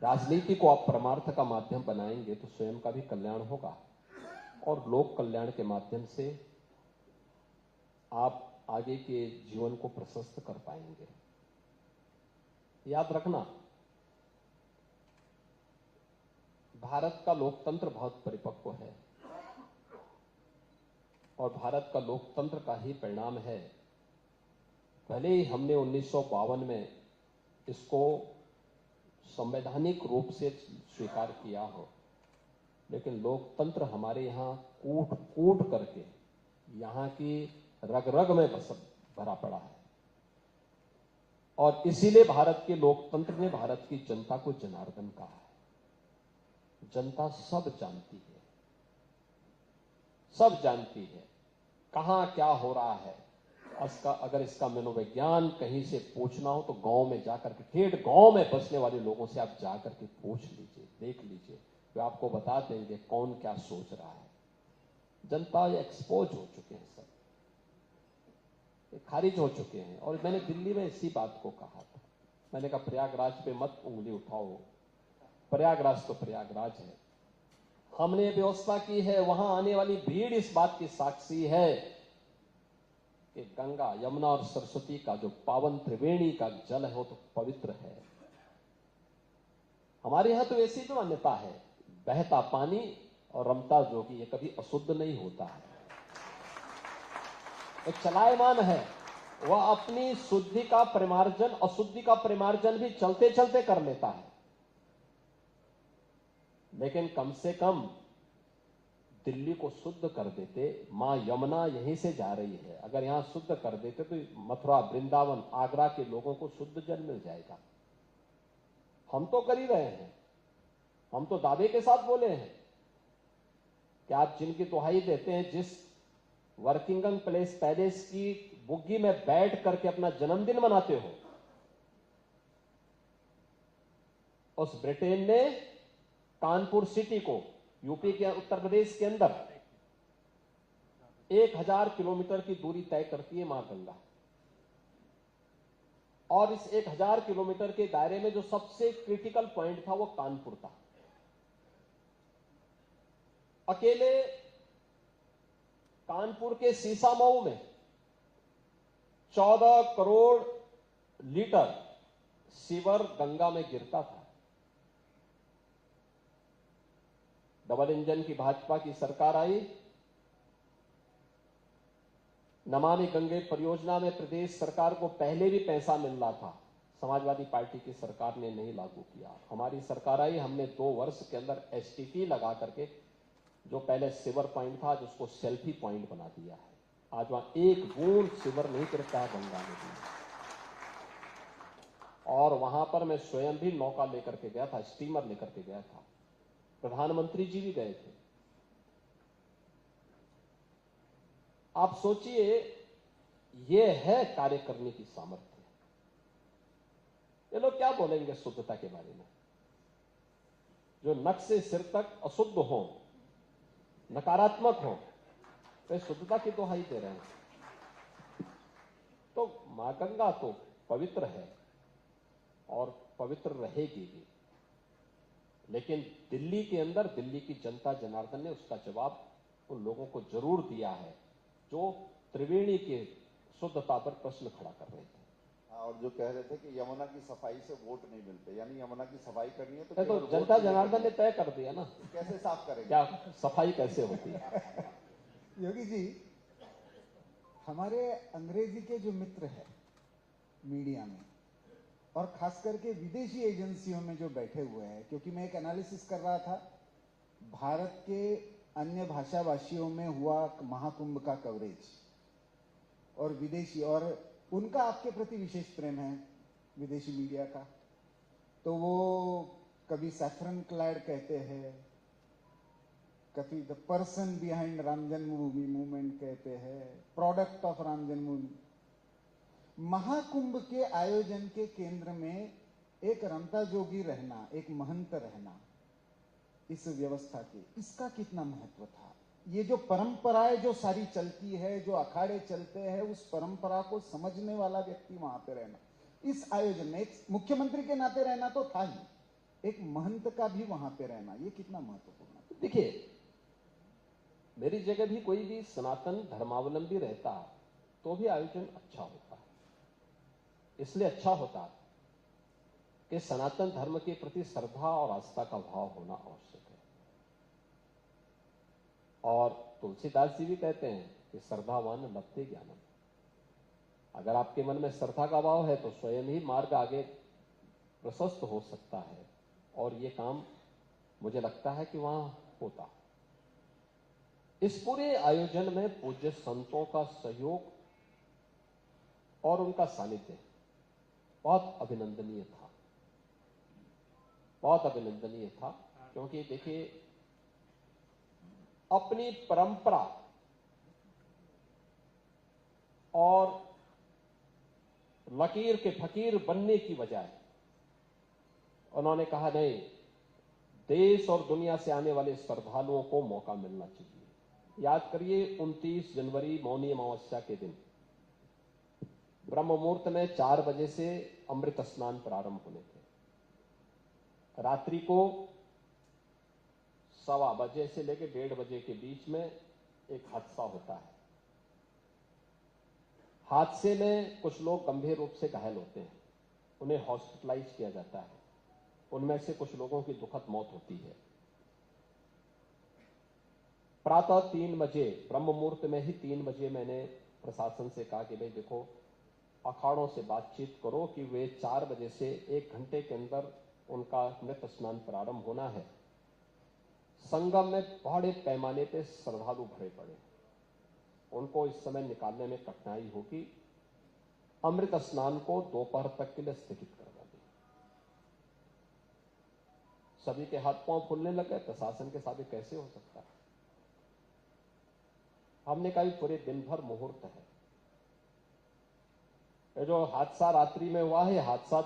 [SPEAKER 4] राजनीति को आप परमार्थ का माध्यम बनाएंगे तो स्वयं का भी कल्याण होगा और लोक कल्याण के माध्यम से आप आगे के जीवन को प्रशस्त कर पाएंगे। याद रखना, भारत का लोकतंत्र बहुत परिपक्व है और भारत का लोकतंत्र का ही परिणाम है। भले ही हमने 1952 में इसको संवैधानिक रूप से स्वीकार किया हो, लेकिन लोकतंत्र हमारे यहाँ कूट कूट करके यहाँ की रग रग में भरा पड़ा है और इसीलिए भारत के लोकतंत्र ने भारत की जनता को जनार्दन कहा है। जनता सब जानती है, सब जानती है कहां क्या हो रहा है। अगर इसका मनोविज्ञान कहीं से पूछना हो तो गांव में जाकर के, ठेठ गांव में बसने वाले लोगों से आप जाकर के पूछ लीजिए, देख लीजिए, वे आपको बता देंगे कौन क्या सोच रहा है। जनता एक्सपोज हो चुके हैं, सब खारिज हो चुके हैं। और मैंने दिल्ली में इसी बात को कहा था। मैंने कहा प्रयागराज पे मत उंगली उठाओ, प्रयागराज तो प्रयागराज है। हमने व्यवस्था की है, वहां आने वाली भीड़ इस बात की साक्षी है कि गंगा, यमुना और सरस्वती का जो पावन त्रिवेणी का जल है वो तो पवित्र है। हमारे यहां तो ऐसी भी मान्यता है, बहता पानी और रमता जोगी ये कभी अशुद्ध नहीं होता है, वो चलायमान है। वह अपनी शुद्धि का परिमार्जन, अशुद्धि का परिमार्जन भी चलते चलते कर लेता है। लेकिन कम से कम दिल्ली को शुद्ध कर देते, मां यमुना यहीं से जा रही है, अगर यहां शुद्ध कर देते तो मथुरा, वृंदावन, आगरा के लोगों को शुद्ध जल मिल जाएगा। हम तो कर ही रहे हैं, हम तो दावे के साथ बोले हैं कि आप जिनकी दुहाई देते हैं, जिस वर्किंगटन पैलेस की बुग्गी में बैठ करके अपना जन्मदिन मनाते हो, उस ब्रिटेन ने कानपुर सिटी को, यूपी के उत्तर प्रदेश के अंदर 1000 किलोमीटर की दूरी तय करती है मां गंगा, और इस 1000 किलोमीटर के दायरे में जो सबसे क्रिटिकल पॉइंट था वो कानपुर था। अकेले कानपुर के सीसामऊ में 14 करोड़ लीटर सीवर गंगा में गिरता था। डबल इंजन की भाजपा की सरकार आई, नमामि गंगे परियोजना में प्रदेश सरकार को पहले भी पैसा मिल रहा था, समाजवादी पार्टी की सरकार ने नहीं लागू किया। हमारी सरकार आई, हमने 2 वर्ष के अंदर एसटीपी लगा करके जो पहले सिवर पॉइंट था, जिसको सेल्फी पॉइंट बना दिया है। आज वहां एक बूंद सिवर नहीं गिरता है गंगा नदी में। और वहां पर मैं स्वयं भी नौका लेकर के गया था, स्टीमर लेकर के गया था, प्रधानमंत्री जी भी गए थे। आप सोचिए, यह है कार्य करने की सामर्थ्य। ये लोग क्या बोलेंगे शुद्धता के बारे में? जो नख से सिर तक अशुद्ध हो, नकारात्मक हो, तो शुद्धता की दुहाई दे रहे हैं। तो मां गंगा तो पवित्र है और पवित्र रहेगी भी, लेकिन दिल्ली के अंदर दिल्ली की जनता जनार्दन ने उसका जवाब उन लोगों को जरूर दिया है जो त्रिवेणी के शुद्धता पर प्रश्न खड़ा कर रहे थे।
[SPEAKER 1] और जो कह रहे थे कि यमुना की सफाई से वोट नहीं मिलते, यानी यमुना की सफाई करनी है तो
[SPEAKER 4] तो जनता जनार्दन ने तय कर दिया ना,
[SPEAKER 1] कैसे साफ करेंगे?
[SPEAKER 4] क्या सफाई कैसे होती है?
[SPEAKER 3] योगी जी, हमारे अंग्रेजी के जो मित्र है मीडिया में और खास करके विदेशी एजेंसियों में जो बैठे हुए हैं, क्योंकि मैं एक एनालिसिस कर रहा था भारत के अन्य भाषाभाषियों में हुआ महाकुंभ का कवरेज, और विदेशी, और उनका आपके प्रति विशेष प्रेम है विदेशी मीडिया का, तो वो कभी सैफरन क्लैड कहते हैं, कभी the person behind Ram Janmabhoomi movement कहते हैं, प्रोडक्ट ऑफ राम जन्मभूमि। महाकुंभ के आयोजन के केंद्र में एक रमता जोगी रहना, एक महंत रहना, इस व्यवस्था के, इसका कितना महत्व था? ये जो परंपराएं जो सारी चलती है, जो अखाड़े चलते हैं, उस परंपरा को समझने वाला व्यक्ति वहां पे रहना, इस आयोजन में एक मुख्यमंत्री के नाते रहना तो था ही, एक महंत का भी वहां पे रहना, ये कितना महत्वपूर्ण है?
[SPEAKER 4] देखिए, मेरी जगह भी कोई भी सनातन धर्मावलंबी रहता तो भी आयोजन अच्छा होता। इसलिए अच्छा होता कि सनातन धर्म के प्रति श्रद्धा और आस्था का भाव होना आवश्यक है। और तुलसीदास जी भी कहते हैं कि श्रद्धावान लभते ज्ञानम। अगर आपके मन में श्रद्धा का भाव है तो स्वयं ही मार्ग आगे प्रशस्त हो सकता है, और ये काम मुझे लगता है कि वहां होता। इस पूरे आयोजन में पूज्य संतों का सहयोग और उनका सानिध्य बहुत अभिनंदनीय था, बहुत अभिनंदनीय था। क्योंकि देखिए, अपनी परंपरा और लकीर के फकीर बनने की बजाय उन्होंने कहा, नहीं, देश और दुनिया से आने वाले श्रद्धालुओं को मौका मिलना चाहिए। याद करिए, 29 जनवरी मौनी अमावस्या के दिन ब्रह्म मुहूर्त में 4 बजे से अमृत स्नान प्रारंभ होने थे। रात्रि को 1:15 बजे से लेकर 1:30 बजे के बीच में एक हादसा होता है। हादसे में कुछ लोग गंभीर रूप से घायल होते हैं, उन्हें हॉस्पिटलाइज किया जाता है, उनमें से कुछ लोगों की दुखद मौत होती है। प्रातः 3 बजे ब्रह्म मुहूर्त में ही 3 बजे मैंने प्रशासन से कहा कि भाई देखो, अखाड़ों से बातचीत करो कि वे 4 बजे से 1 घंटे के अंदर उनका अमृत स्नान प्रारंभ होना है। संगम में बड़े पैमाने पे श्रद्धालु भरे पड़े, उनको इस समय निकालने में कठिनाई होगी। अमृत स्नान को दोपहर तक के लिए स्थगित करवा दी। सभी के हाथ पांव फूलने लगे, प्रशासन के साथ कैसे हो सकता है। हमने कहा पूरे दिन भर मुहूर्त है। ये जो हादसा रात्रि में हुआ है, हादसा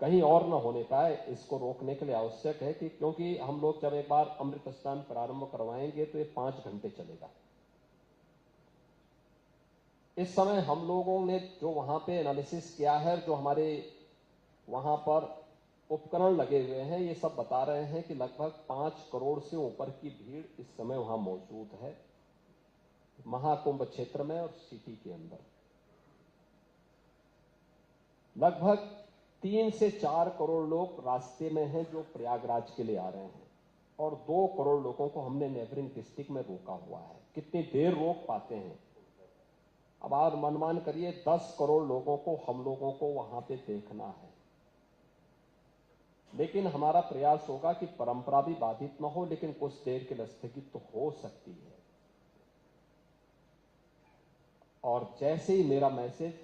[SPEAKER 4] कहीं और न होने पाए, इसको रोकने के लिए आवश्यक है कि क्योंकि हम लोग जब एक बार अमृत स्नान प्रारंभ करवाएंगे तो ये 5 घंटे चलेगा। इस समय हम लोगों ने जो वहां पे एनालिसिस किया है, जो हमारे वहां पर उपकरण लगे हुए हैं, ये सब बता रहे हैं कि लगभग 5 करोड़ से ऊपर की भीड़ इस समय वहां मौजूद है, महाकुंभ क्षेत्र में और सिटी के अंदर। लगभग 3 से 4 करोड़ लोग रास्ते में हैं जो प्रयागराज के लिए आ रहे हैं, और 2 करोड़ लोगों को हमने नेबरिंग डिस्ट्रिक्ट में रोका हुआ है। कितनी देर रोक पाते हैं, अब आप अनुमान करिए। 10 करोड़ लोगों को हम लोगों को वहां पे देखना है, लेकिन हमारा प्रयास होगा कि परंपरा भी बाधित न हो, लेकिन कुछ देर के लिए स्थगित तो हो सकती है। और जैसे ही मेरा मैसेज,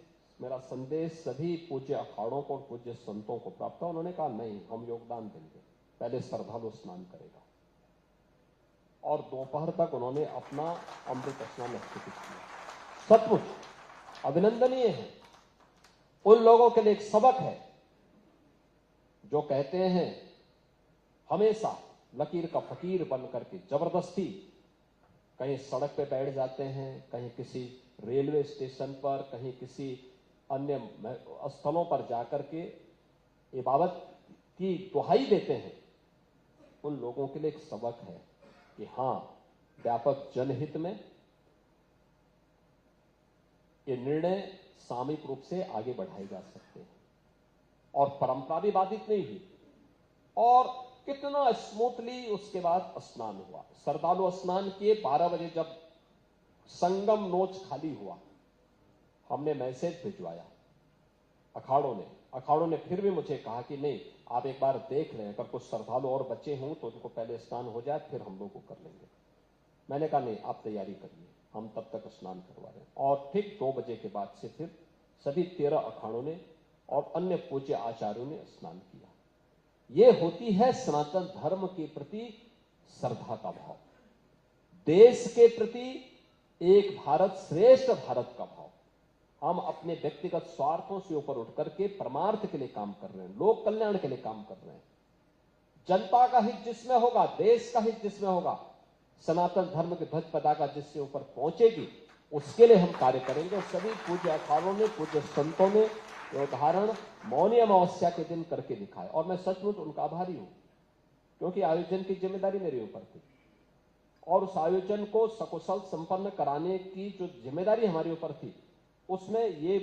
[SPEAKER 4] मेरा संदेश सभी पूज्य अखाड़ों को और पूज्य संतों को प्राप्त हुआ, उन्होंने कहा नहीं, हम योगदान देंगे, पहले श्रद्धालु स्नान करेगा। और दोपहर तक उन्होंने अपना अमृत स्नान स्थगित किया। सचमुच अभिनंदनीय है। उन लोगों के लिए एक सबक है जो कहते हैं हमेशा लकीर का फकीर बन करके जबरदस्ती कहीं सड़क पे बैठ जाते हैं, कहीं किसी रेलवे स्टेशन पर, कहीं किसी अन्य स्थलों पर जाकर के इबादत की दुहाई देते हैं। उन लोगों के लिए एक सबक है कि हां, व्यापक जनहित में ये निर्णय सामूहिक रूप से आगे बढ़ाए जा सकते हैं, और परंपरा भी बाधित नहीं हुई। और कितना स्मूथली उसके बाद स्नान हुआ। श्रद्धालु स्नान किए। 12 बजे जब संगम नोच खाली हुआ, हमने मैसेज भिजवाया अखाड़ों ने फिर भी मुझे कहा कि नहीं, आप एक बार देख लें, अगर कुछ श्रद्धालु और बच्चे हों तो उनको पहले स्नान हो जाए, फिर हम लोग को कर लेंगे। मैंने कहा नहीं, आप तैयारी करिए, हम तब तक स्नान करवा रहे हैं। और ठीक 2 बजे के बाद से फिर सभी 13 अखाड़ों ने और अन्य पूज्य आचार्यों ने स्नान किया। ये होती है सनातन धर्म के प्रति श्रद्धा का भाव, देश के प्रति एक भारत श्रेष्ठ भारत का भाव। हम अपने व्यक्तिगत स्वार्थों से ऊपर उठ करके परमार्थ के लिए काम कर रहे हैं, लोक कल्याण के लिए काम कर रहे हैं। जनता का हित जिसमें होगा, देश का हित जिसमें होगा, सनातन धर्म के ध्वज पताका जिससे ऊपर पहुंचेगी, उसके लिए हम कार्य करेंगे। और सभी पूज्य अखाड़ों ने, पूज्य संतों ने ये उदाहरण मौनी अमावस्या के दिन करके दिखाए, और मैं सचमुच उनका आभारी हूं, क्योंकि आयोजन की जिम्मेदारी मेरे ऊपर थी, और उस आयोजन को सकुशल संपन्न कराने की जो जिम्मेदारी हमारे ऊपर थी, उसमें ये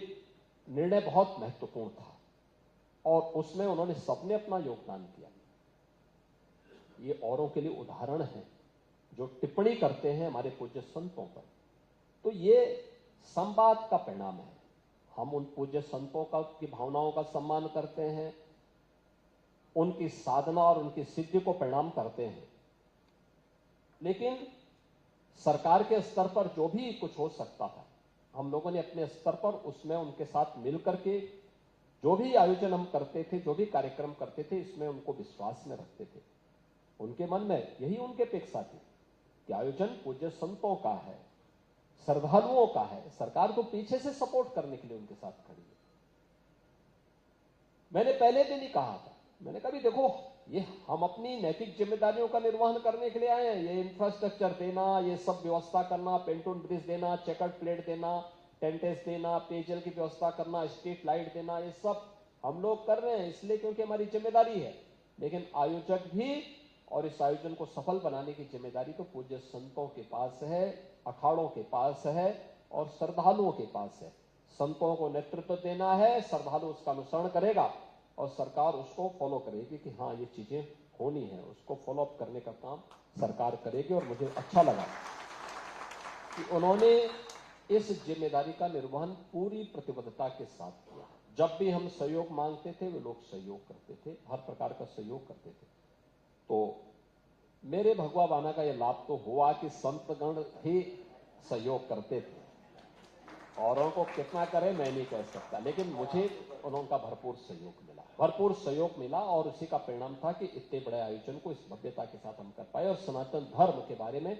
[SPEAKER 4] निर्णय बहुत महत्वपूर्ण था, और उसमें उन्होंने सबने अपना योगदान किया। ये औरों के लिए उदाहरण है जो टिप्पणी करते हैं हमारे पूज्य संतों पर। तो ये संवाद का परिणाम है। हम उन पूज्य संतों की भावनाओं का सम्मान करते हैं, उनकी साधना और उनकी सिद्धि को प्रणाम करते हैं, लेकिन सरकार के स्तर पर जो भी कुछ हो सकता था, हम लोगों ने अपने स्तर पर उसमें उनके साथ मिलकर के जो भी आयोजन हम करते थे, जो भी कार्यक्रम करते थे, इसमें उनको विश्वास में रखते थे। उनके मन में यही उनकी अपेक्षा थी कि आयोजन पूज्य संतों का है, श्रद्धालुओं का है, सरकार को पीछे से सपोर्ट करने के लिए उनके साथ खड़ी है। मैंने पहले दिन ही कहा था, मैंने कहा भी देखो, ये हम अपनी नैतिक जिम्मेदारियों का निर्वहन करने के लिए आए हैं। ये इंफ्रास्ट्रक्चर देना, ये सब व्यवस्था करना, पेंटून ब्रिज देना, चेकर्ड प्लेट देना, टेंटेस देना, पेयजल की व्यवस्था करना, स्ट्रीट लाइट देना, ये सब हम लोग कर रहे हैं इसलिए क्योंकि हमारी जिम्मेदारी है। लेकिन आयोजक भी, और इस आयोजन को सफल बनाने की जिम्मेदारी तो पूज्य संतों के पास है, अखाड़ों के पास है और श्रद्धालुओं के पास है। संतों को नेतृत्व देना है, श्रद्धालु उसका अनुसरण करेगा और सरकार उसको फॉलो करेगी कि हाँ ये चीजें होनी है, उसको फॉलो अप करने का काम सरकार करेगी। और मुझे अच्छा लगा कि उन्होंने इस जिम्मेदारी का निर्वहन पूरी प्रतिबद्धता के साथ किया। जब भी हम सहयोग मांगते थे वे लोग सहयोग करते थे, हर प्रकार का सहयोग करते थे। तो मेरे भगवा बाना का यह लाभ तो हुआ कि संतगण ही सहयोग करते थे। औरों को कितना करे मैं नहीं कह सकता, लेकिन मुझे उनका भरपूर सहयोग मिला और उसी का परिणाम था कि इतने बड़े आयोजन को इस भव्यता के साथ हम कर पाए और सनातन धर्म के बारे में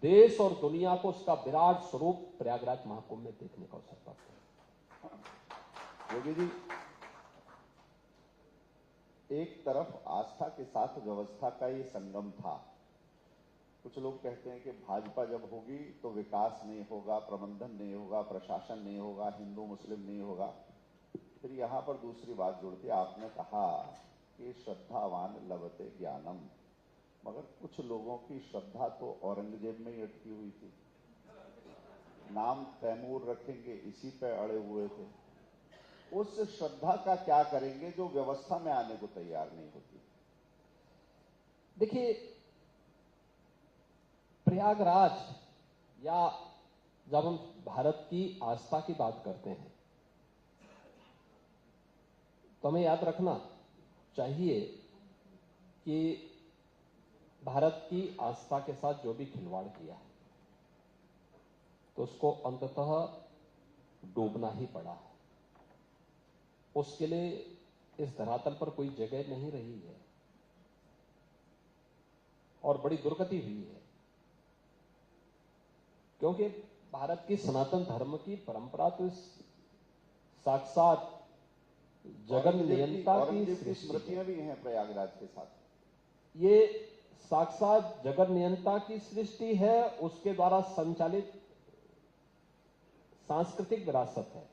[SPEAKER 4] देश और दुनिया को उसका विराट स्वरूप प्रयागराज महाकुंभ में देखने का अवसर प्राप्त।
[SPEAKER 1] योगी जी, एक तरफ आस्था के साथ व्यवस्था का ये संगम था। कुछ लोग कहते हैं कि भाजपा जब होगी तो विकास नहीं होगा, प्रबंधन नहीं होगा, प्रशासन नहीं होगा, हिंदू मुस्लिम नहीं होगा। फिर यहां पर दूसरी बात जुड़ती है, आपने कहा कि श्रद्धावान लभते ज्ञानम, मगर कुछ लोगों की श्रद्धा तो औरंगजेब में ही अटकी हुई थी। नाम तैमूर रखेंगे इसी पे अड़े हुए थे। उस श्रद्धा का क्या करेंगे जो व्यवस्था में आने को तैयार नहीं होती?
[SPEAKER 4] देखिए, प्रयागराज या जब हम भारत की आस्था की बात करते हैं तो हमें याद रखना चाहिए कि भारत की आस्था के साथ जो भी खिलवाड़ किया है तो उसको अंततः डूबना ही पड़ा है। उसके लिए इस धरातल पर कोई जगह नहीं रही है और बड़ी दुर्गति हुई है, क्योंकि भारत की सनातन धर्म की परंपरा तो इस साक्षात जगन नियंता की
[SPEAKER 1] स्मृतियां भी हैं प्रयागराज के साथ।
[SPEAKER 4] ये साक्षात जगन नियंता की सृष्टि है, उसके द्वारा संचालित सांस्कृतिक विरासत है।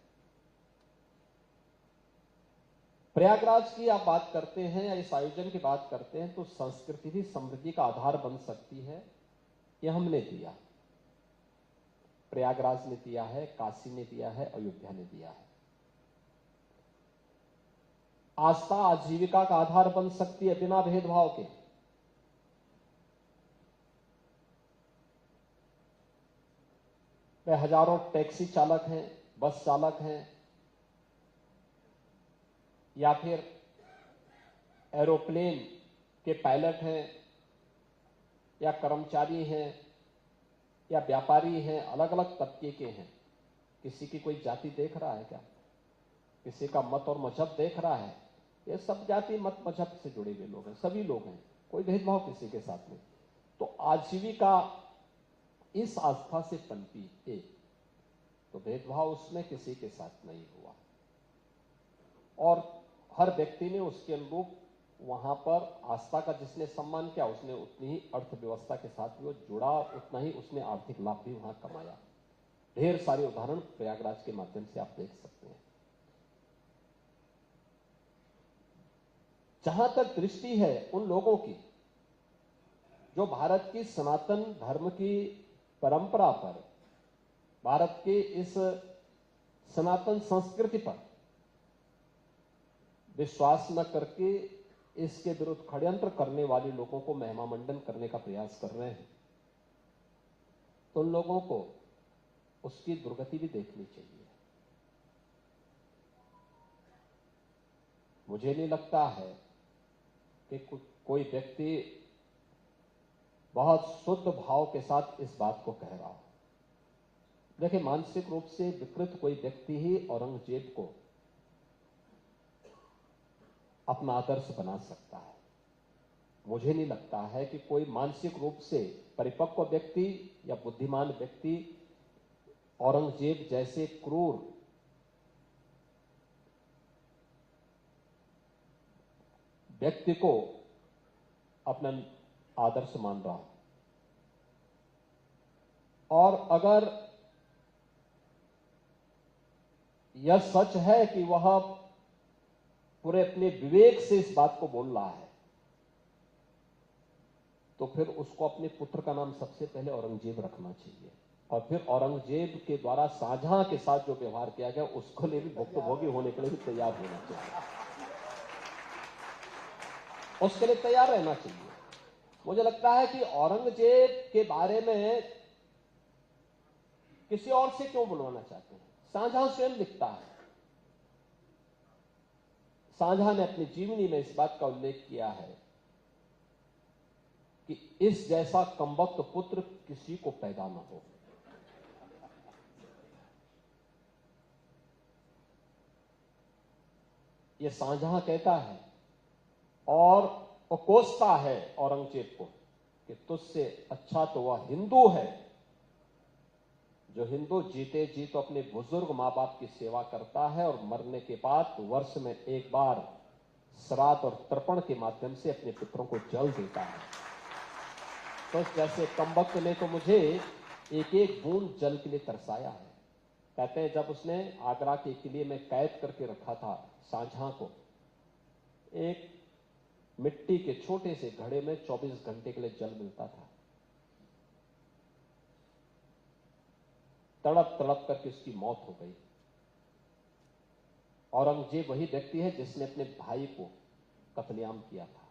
[SPEAKER 4] प्रयागराज की आप बात करते हैं या इस आयोजन की बात करते हैं तो संस्कृति भी समृद्धि का आधार बन सकती है। यह हमने दिया, प्रयागराज ने दिया है, काशी ने दिया है, अयोध्या ने दिया है। आस्था आजीविका का आधार बन सकती है बिना भेदभाव के। वे हजारों टैक्सी चालक हैं, बस चालक हैं, या फिर एरोप्लेन के पायलट हैं, या कर्मचारी हैं, या व्यापारी हैं, अलग अलग तबके के हैं। किसी की कोई जाति देख रहा है क्या? किसी का मत और मजहब देख रहा है? ये सब जाति मत मजहब से जुड़े हुए लोग हैं, सभी लोग हैं, कोई भेदभाव किसी के साथ नहीं। तो आजीविका इस आस्था से पनपी है, तो भेदभाव उसमें किसी के साथ नहीं हुआ और हर व्यक्ति ने उसके अनुरूप वहां पर आस्था का जिसने सम्मान किया उसने उतनी ही अर्थव्यवस्था के साथ वो जुड़ा, उतना ही उसने आर्थिक लाभ भी वहां कमाया। ढेर सारे उदाहरण प्रयागराज के माध्यम से आप देख सकते हैं। जहां तक दृष्टि है उन लोगों की जो भारत की सनातन धर्म की परंपरा पर, भारत के इस सनातन संस्कृति पर विश्वास न करके इसके विरुद्ध षड्यंत्र करने वाले लोगों को महिमा मंडन करने का प्रयास कर रहे हैं, तो उन लोगों को उसकी दुर्गति भी देखनी चाहिए। मुझे नहीं लगता है कि कोई व्यक्ति बहुत शुद्ध भाव के साथ इस बात को कह रहा हो। देखिए, मानसिक रूप से विकृत कोई व्यक्ति ही औरंगजेब को अपना आदर्श बना सकता है। मुझे नहीं लगता है कि कोई मानसिक रूप से परिपक्व व्यक्ति या बुद्धिमान व्यक्ति औरंगजेब जैसे क्रूर व्यक्ति को अपना आदर्श मान रहा हो। और अगर यह सच है कि वह पूरे अपने विवेक से इस बात को बोल रहा है, तो फिर उसको अपने पुत्र का नाम सबसे पहले औरंगजेब रखना चाहिए। और फिर औरंगजेब के द्वारा शाहजहां के साथ जो व्यवहार किया गया उसको लिए भी भुक्तभोगी होने के लिए भी तैयार होना चाहिए, उसके लिए तैयार रहना चाहिए। मुझे लगता है कि औरंगजेब के बारे में किसी और से क्यों बुलवाना चाहते हैं? शाहजहां स्वयं लिखता है, शाहजहां ने अपनी जीवनी में इस बात का उल्लेख किया है कि इस जैसा कमबख्त पुत्र किसी को पैदा न हो। यह शाहजहां कहता है और वो कोसता है औरंगजेब को कि तुझसे अच्छा तो वह हिंदू है जो हिंदू जीते जी तो अपने बुजुर्ग मां बाप की सेवा करता है और मरने के बाद वर्ष में एक बार श्राद्ध और तर्पण के माध्यम से अपने पितरों को जल देता है। तो जैसे कमबख्त ने तो मुझे एक एक बूंद जल के लिए तरसाया है। कहते हैं जब उसने आगरा के किले में कैद करके रखा था शाहजहां को, एक मिट्टी के छोटे से घड़े में 24 घंटे के लिए जल मिलता था। तड़प तड़प करके उसकी मौत हो गई। औरंगजेब वही व्यक्ति है जिसने अपने भाई को कत्लेआम किया था।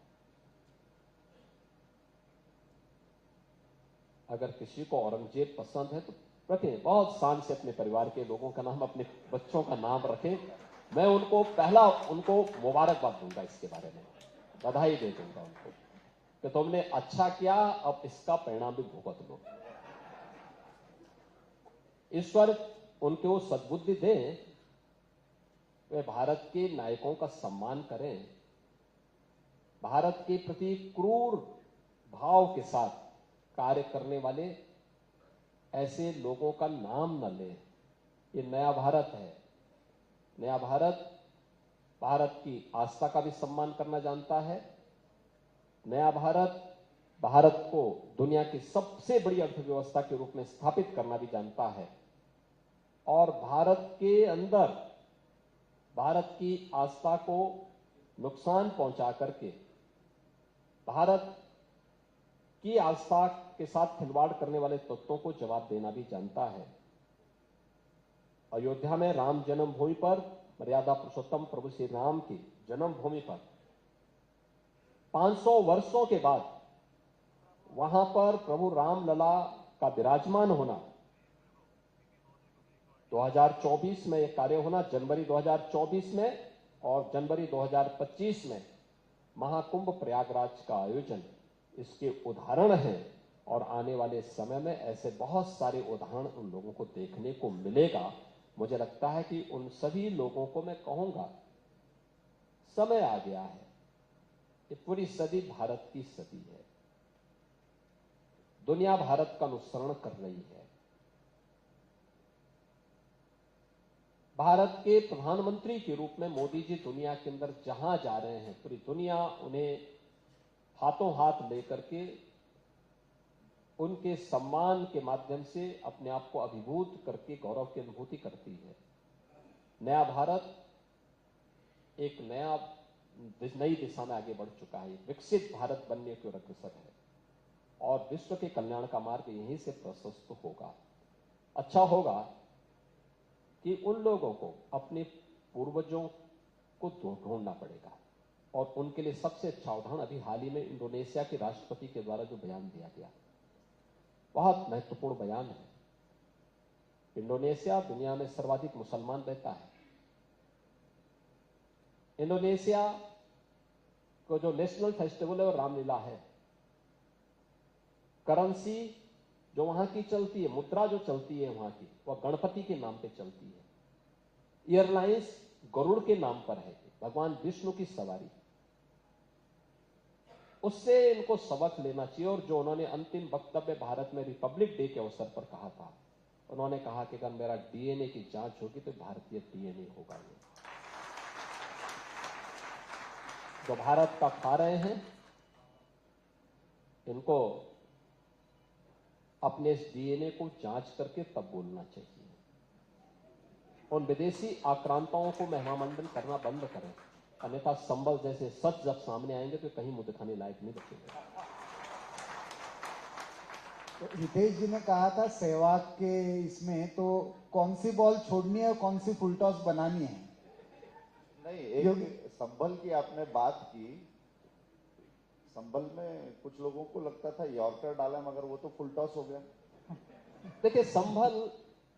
[SPEAKER 4] अगर किसी को औरंगजेब पसंद है तो रखें, बहुत शान से अपने परिवार के लोगों का नाम, अपने बच्चों का नाम रखें। मैं उनको उनको मुबारकबाद दूंगा, इसके बारे में बधाई दे दूंगा उनको कि तुमने अच्छा किया, अब इसका परिणाम भी भुगत लो। ईश्वर उनको सद्बुद्धि दे, वे भारत के नायकों का सम्मान करें, भारत के प्रति क्रूर भाव के साथ कार्य करने वाले ऐसे लोगों का नाम न लें। ये नया भारत है। नया भारत भारत की आस्था का भी सम्मान करना जानता है। नया भारत भारत को दुनिया की सबसे बड़ी अर्थव्यवस्था के रूप में स्थापित करना भी जानता है और भारत के अंदर भारत की आस्था को नुकसान पहुंचा करके भारत की आस्था के साथ खिलवाड़ करने वाले तत्वों को जवाब देना भी जानता है। अयोध्या में राम जन्मभूमि पर, मर्यादा पुरुषोत्तम प्रभु श्री राम की जन्मभूमि पर 500 वर्षों के बाद वहां पर प्रभु रामलला का विराजमान होना, 2024 में यह कार्य होना, जनवरी 2024 में और जनवरी 2025 में महाकुंभ प्रयागराज का आयोजन इसके उदाहरण हैं और आने वाले समय में ऐसे बहुत सारे उदाहरण उन लोगों को देखने को मिलेगा। मुझे लगता है कि उन सभी लोगों को मैं कहूंगा, समय आ गया है। ये पूरी सदी भारत की सदी है। दुनिया भारत का अनुसरण कर रही है। भारत के प्रधानमंत्री के रूप में मोदी जी दुनिया के अंदर जहां जा रहे हैं, पूरी दुनिया उन्हें हाथों हाथ लेकर के उनके सम्मान के माध्यम से अपने आप को अभिभूत करके गौरव की अनुभूति करती है। नया भारत एक नई दिशा में आगे बढ़ चुका है। विकसित भारत बनने की ओर अग्रसर है और विश्व के कल्याण का मार्ग यहीं से प्रशस्त होगा। अच्छा होगा कि उन लोगों को अपने पूर्वजों को ढूंढना पड़ेगा और उनके लिए सबसे अच्छा उदाहरण अभी हाल ही में इंडोनेशिया के राष्ट्रपति के द्वारा जो बयान दिया गया, बहुत महत्वपूर्ण बयान है। इंडोनेशिया दुनिया में सर्वाधिक मुसलमान रहता है। इंडोनेशिया को जो नेशनल फेस्टिवल है वो रामलीला है। करेंसी जो वहां की चलती है, मुद्रा जो चलती है वहां की, वह गणपति के नाम पे चलती है। एयरलाइंस गरुड़ के नाम पर है, भगवान विष्णु की सवारी। उससे इनको सबक लेना चाहिए। और जो उन्होंने अंतिम वक्तव्य भारत में रिपब्लिक डे के अवसर पर कहा था, उन्होंने कहा कि अगर मेरा डीएनए की जांच होगी तो भारतीय डीएनए होगा। ये जो भारत का खा रहे हैं, इनको अपने इस डीएनए को जांच करके तब बोलना चाहिए। उन विदेशी आक्रांताओं को महिमामंडन करना बंद करें, अन्यथा संभल जैसे सच जब सामने आएंगे तो कहीं मुंह दिखाने लायक नहीं बचेंगे।
[SPEAKER 3] तो हितेश जी ने कहा था सहवाग के इसमें तो कौन सी बॉल छोड़नी है और कौन सी फुल टॉस बनानी है।
[SPEAKER 1] नहीं, एक संभल की आपने बात की, संभल में कुछ लोगों को लगता था यॉर्कर डाला मगर वो तो फुल टॉस हो गया।
[SPEAKER 4] देखिए, संभल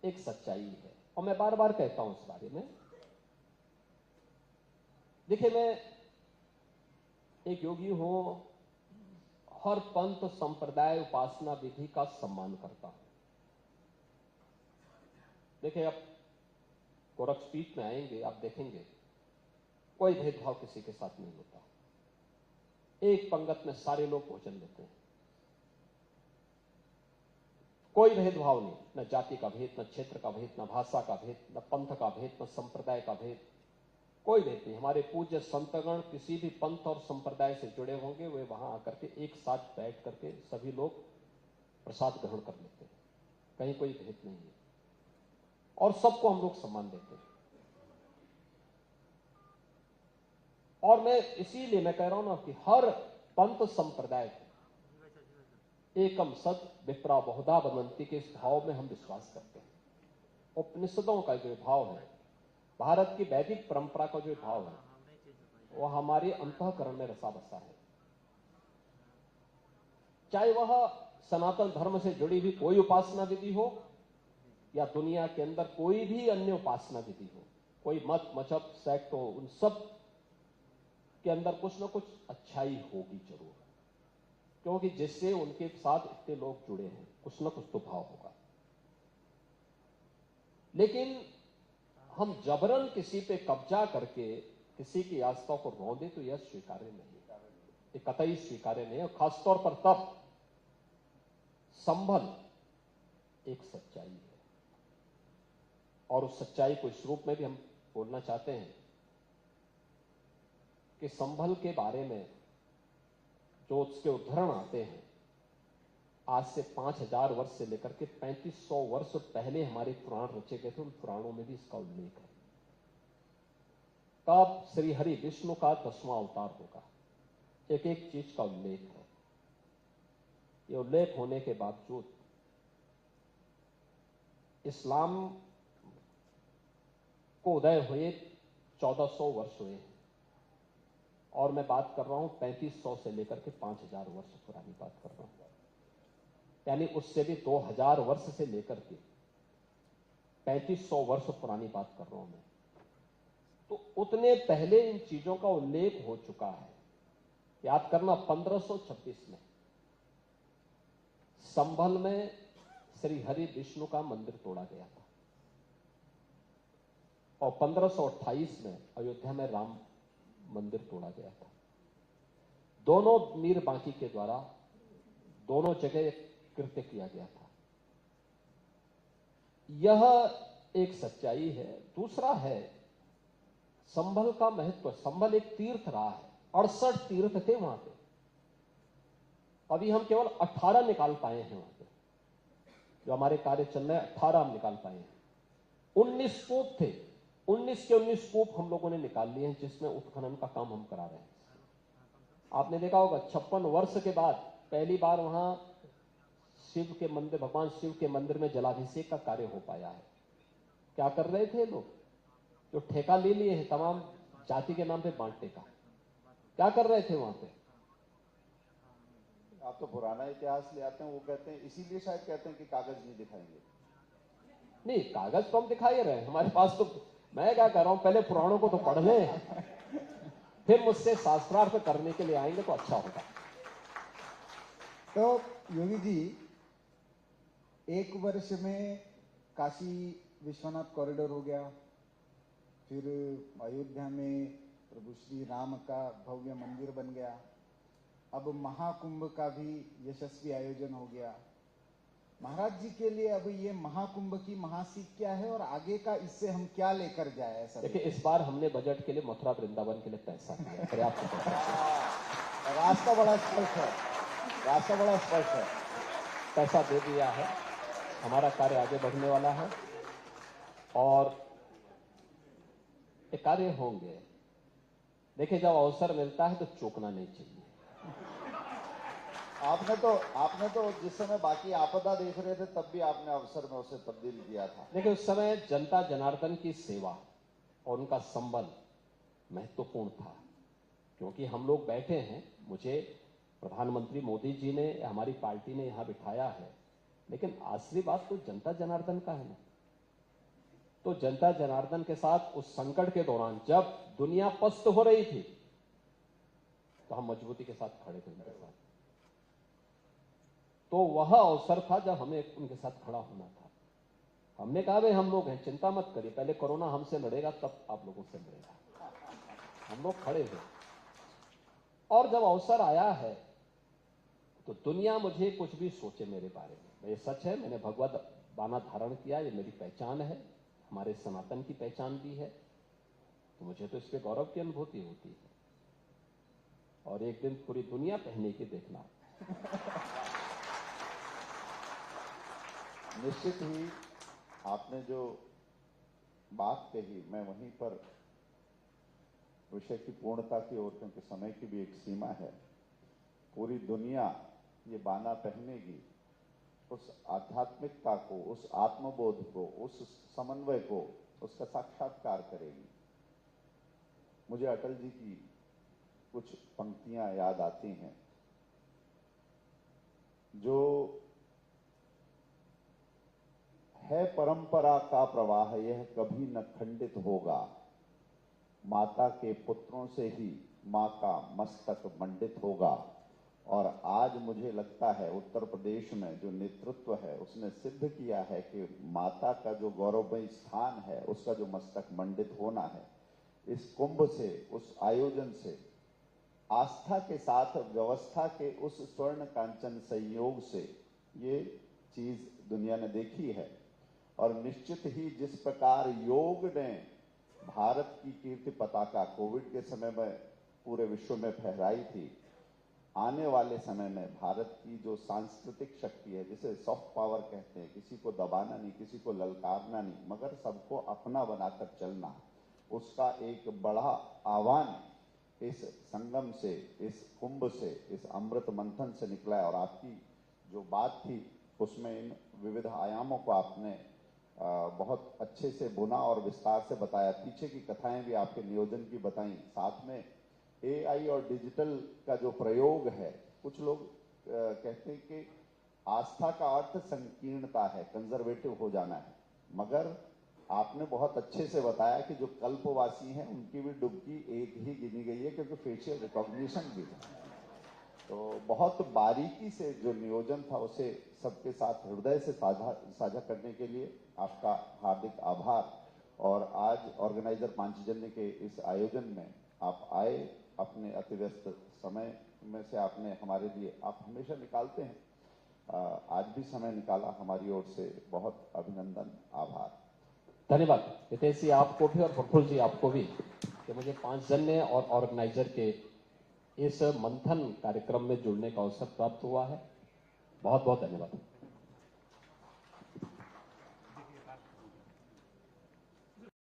[SPEAKER 4] एक सच्चाई है और मैं बार बार कहता हूं इस बारे में। देखिए, मैं एक योगी हूं, हर पंथ संप्रदाय उपासना विधि का सम्मान करता हूं। देखिए, अब गोरक्षपीठ में आएंगे, आप देखेंगे कोई भेदभाव किसी के साथ नहीं होता। एक पंगत में सारे लोग भोजन लेते हैं, कोई भेदभाव नहीं, न जाति का भेद, न क्षेत्र का भेद, न भाषा का भेद, न पंथ का भेद, न संप्रदाय का भेद, कोई भेद नहीं। हमारे पूज्य संतगण किसी भी पंथ और संप्रदाय से जुड़े होंगे, वे वहां आकर के एक साथ बैठ करके सभी लोग प्रसाद ग्रहण कर लेते हैं, कहीं कोई भेद नहीं है और सबको हम लोग सम्मान देते हैं। और मैं इसीलिए मैं कह रहा हूं ना कि हर पंथ संप्रदाय एकम सत विप्रा बहुधा बनंती के इस भाव में हम विश्वास करते हैं। उपनिषदों का जो भाव है, भारत की वैदिक परंपरा का जो भाव है, वो हमारे अंतःकरण में रसा बसा है। चाहे वह सनातन धर्म से जुड़ी हुई कोई उपासना विधि हो या दुनिया के अंदर कोई भी अन्य उपासना विधि हो, कोई मत मजहब सेक्ट हो, उन सब के अंदर कुछ न कुछ अच्छाई होगी जरूर, क्योंकि जिससे उनके साथ इतने लोग जुड़े हैं, कुछ न कुछ तो भाव होगा। लेकिन हम जबरन किसी पे कब्जा करके किसी की आस्था को रौंदे तो यह स्वीकार्य नहीं, ये कतई स्वीकार्य नहीं। और खासतौर पर तब संभल एक सच्चाई है और उस सच्चाई को इस रूप में भी हम बोलना चाहते हैं कि संभल के बारे में जो उसके उदाहरण आते हैं, आज से 5000 वर्ष से लेकर के 3500 वर्ष पहले हमारे पुराण रचे गए थे, उन पुराणों में भी इसका उल्लेख है। तब श्री हरि विष्णु का 10वां अवतार होगा, एक एक चीज का उल्लेख है। ये उल्लेख होने के बावजूद इस्लाम को उदय हुए 1400 वर्ष हुए हैं और मैं बात कर रहा हूं 3500 से लेकर के 5000 वर्ष पुरानी बात कर रहा हूं, यानी उससे भी 2000 वर्ष से लेकर के 3500 वर्ष पुरानी बात कर रहा हूं मैं। तो उतने पहले इन चीजों का उल्लेख हो चुका है। याद करना, 1526 में संभल में श्री हरि विष्णु का मंदिर तोड़ा गया था और 1528 में अयोध्या में राम मंदिर तोड़ा गया था। दोनों मीर बांकी के द्वारा दोनों जगह कृत्य किया गया था। यह एक सच्चाई है। दूसरा है संभल का महत्व। संभल एक तीर्थ रहा है, 68 तीर्थ थे वहां पे, अभी हम केवल 18 निकाल पाए हैं वहां पे। जो हमारे कार्य चल रहे हैं 18 हम निकाल पाए हैं। 19 कूप थे, 19 के 19 कूप हम लोगों ने निकाल लिए हैं, जिसमें उत्खनन का काम हम करा रहे हैं। आपने देखा होगा 56 वर्ष के बाद पहली बार वहां शिव के मंदिर, भगवान शिव के मंदिर में जलाभिषेक का कार्य हो पाया है। क्या कर रहे थे लोग? जो ठेका ले लिए हैं तमाम जाति के नाम पे बांटने का, क्या कर रहे थे वहां पे?
[SPEAKER 1] आप तो पुराना इतिहास ले आते हैं, वो कहते हैं इसीलिए शायद कहते हैं कि कागज नहीं दिखाएंगे।
[SPEAKER 4] नहीं, कागज तो हम दिखा ही रहे हैं हमारे पास। तो मैं क्या कर रहा हूं, पहले पुराणों को तो पढ़ लें, फिर मुझसे शास्त्रार्थ करने के लिए आएंगे तो अच्छा होगा।
[SPEAKER 3] तो योगी जी, एक वर्ष में काशी विश्वनाथ कॉरिडोर हो गया, फिर अयोध्या में प्रभु श्री राम का भव्य मंदिर बन गया, अब महाकुंभ का भी यशस्वी आयोजन हो गया। महाराज जी के लिए अब ये महाकुंभ की महासीख क्या है और आगे का इससे हम क्या लेकर जाए? ऐसा
[SPEAKER 4] देखिए, इस बार हमने बजट के लिए मथुरा वृंदावन के लिए पैसा दिया, पर्याप्त पैसा।
[SPEAKER 1] रास्ता बड़ा स्पष्ट है, रास्ता बड़ा स्पष्ट है,
[SPEAKER 4] पैसा दे दिया है। हमारा कार्य आगे बढ़ने वाला है और ये कार्य होंगे। देखिए, जब अवसर मिलता है तो चूकना नहीं चाहिए।
[SPEAKER 1] आपने तो जिस समय बाकी आपदा देख रहे थे तब भी आपने अवसर में उसे तब्दील किया था।
[SPEAKER 4] देखिए, उस समय जनता जनार्दन की सेवा और उनका संबंध महत्वपूर्ण था, क्योंकि हम लोग बैठे हैं, मुझे प्रधानमंत्री मोदी जी ने, हमारी पार्टी ने यहां बिठाया है, लेकिन असली बात तो जनता जनार्दन का है ना। तो जनता जनार्दन के साथ उस संकट के दौरान जब दुनिया पस्त हो रही थी तो हम मजबूती के साथ खड़े थे उनके साथ। तो वह अवसर था जब हमें उनके साथ खड़ा होना था। हमने कहा भाई हम लोग हैं, चिंता मत करिए, पहले कोरोना हमसे लड़ेगा तब आप लोगों से लड़ेगा। हम लोग खड़े हैं। और जब अवसर आया है तो दुनिया मुझे कुछ भी सोचे मेरे बारे में, ये सच है, मैंने भगवत बाना धारण किया, ये मेरी पहचान है, हमारे सनातन की पहचान भी है, तो मुझे तो इस पे गौरव की अनुभूति होती है। और एक दिन पूरी दुनिया पहने के देखना।
[SPEAKER 1] निश्चित ही आपने जो बात कही, मैं वहीं पर विषय की पूर्णता की ओर, क्योंकि समय की भी एक सीमा है, पूरी दुनिया ये बाना पहनेगी, उस आध्यात्मिकता को, उस आत्मबोध को, उस समन्वय को, उसका साक्षात्कार करेगी। मुझे अटल जी की कुछ पंक्तियां याद आती हैं, जो है परंपरा का प्रवाह, यह कभी न खंडित होगा, माता के पुत्रों से ही मां का मस्तक मंडित होगा। और आज मुझे लगता है उत्तर प्रदेश में जो नेतृत्व है उसने सिद्ध किया है कि माता का जो गौरवमयी स्थान है उसका जो मस्तक मंडित होना है, इस कुंभ से, उस आयोजन से, आस्था के साथ व्यवस्था के उस स्वर्ण कांचन संयोग से ये चीज दुनिया ने देखी है। और निश्चित ही जिस प्रकार योग ने भारत की कीर्ति पताका कोविड के समय में पूरे विश्व में फहराई थी, आने वाले समय में भारत की जो सांस्कृतिक शक्ति है, जिसे सॉफ्ट पावर कहते हैं, किसी को दबाना नहीं, किसी को ललकारना नहीं, मगर सबको अपना बनाकर चलना, उसका एक बड़ा आह्वान इस संगम से, इस कुंभ से, इस अमृत मंथन से निकला है। और आपकी जो बात थी उसमें इन विविध आयामों को आपने बहुत अच्छे से बुना और विस्तार से बताया। पीछे की कथाएं भी आपके नियोजन की बताई, साथ में एआई और डिजिटल का जो प्रयोग है। कुछ लोग कहते हैं कि आस्था का अर्थ संकीर्णता है, कंजर्वेटिव हो जाना है, मगर आपने बहुत अच्छे से बताया कि जो कल्पवासी हैं उनकी भी डुबकी एक ही गिनी गई है, क्योंकि फेशियल रिकॉग्निशन भी है। तो बहुत बारीकी से जो नियोजन था उसे सबके साथ हृदय से साझा करने के लिए आपका हार्दिक आभार। और आज ऑर्गेनाइजर पांचजन्य के इस आयोजन में आप आए, अपने अतिव्यस्त समय में से आपने हमारे लिए, आप हमेशा निकालते हैं, आज भी समय निकाला, हमारी ओर से बहुत अभिनंदन, आभार।
[SPEAKER 4] धन्यवाद हितेश जी आपको भी और प्रफुल्ल जी आपको भी, कि मुझे पांचजन्य और ऑर्गेनाइजर के इस मंथन कार्यक्रम में जुड़ने का अवसर प्राप्त हुआ है। बहुत बहुत धन्यवाद।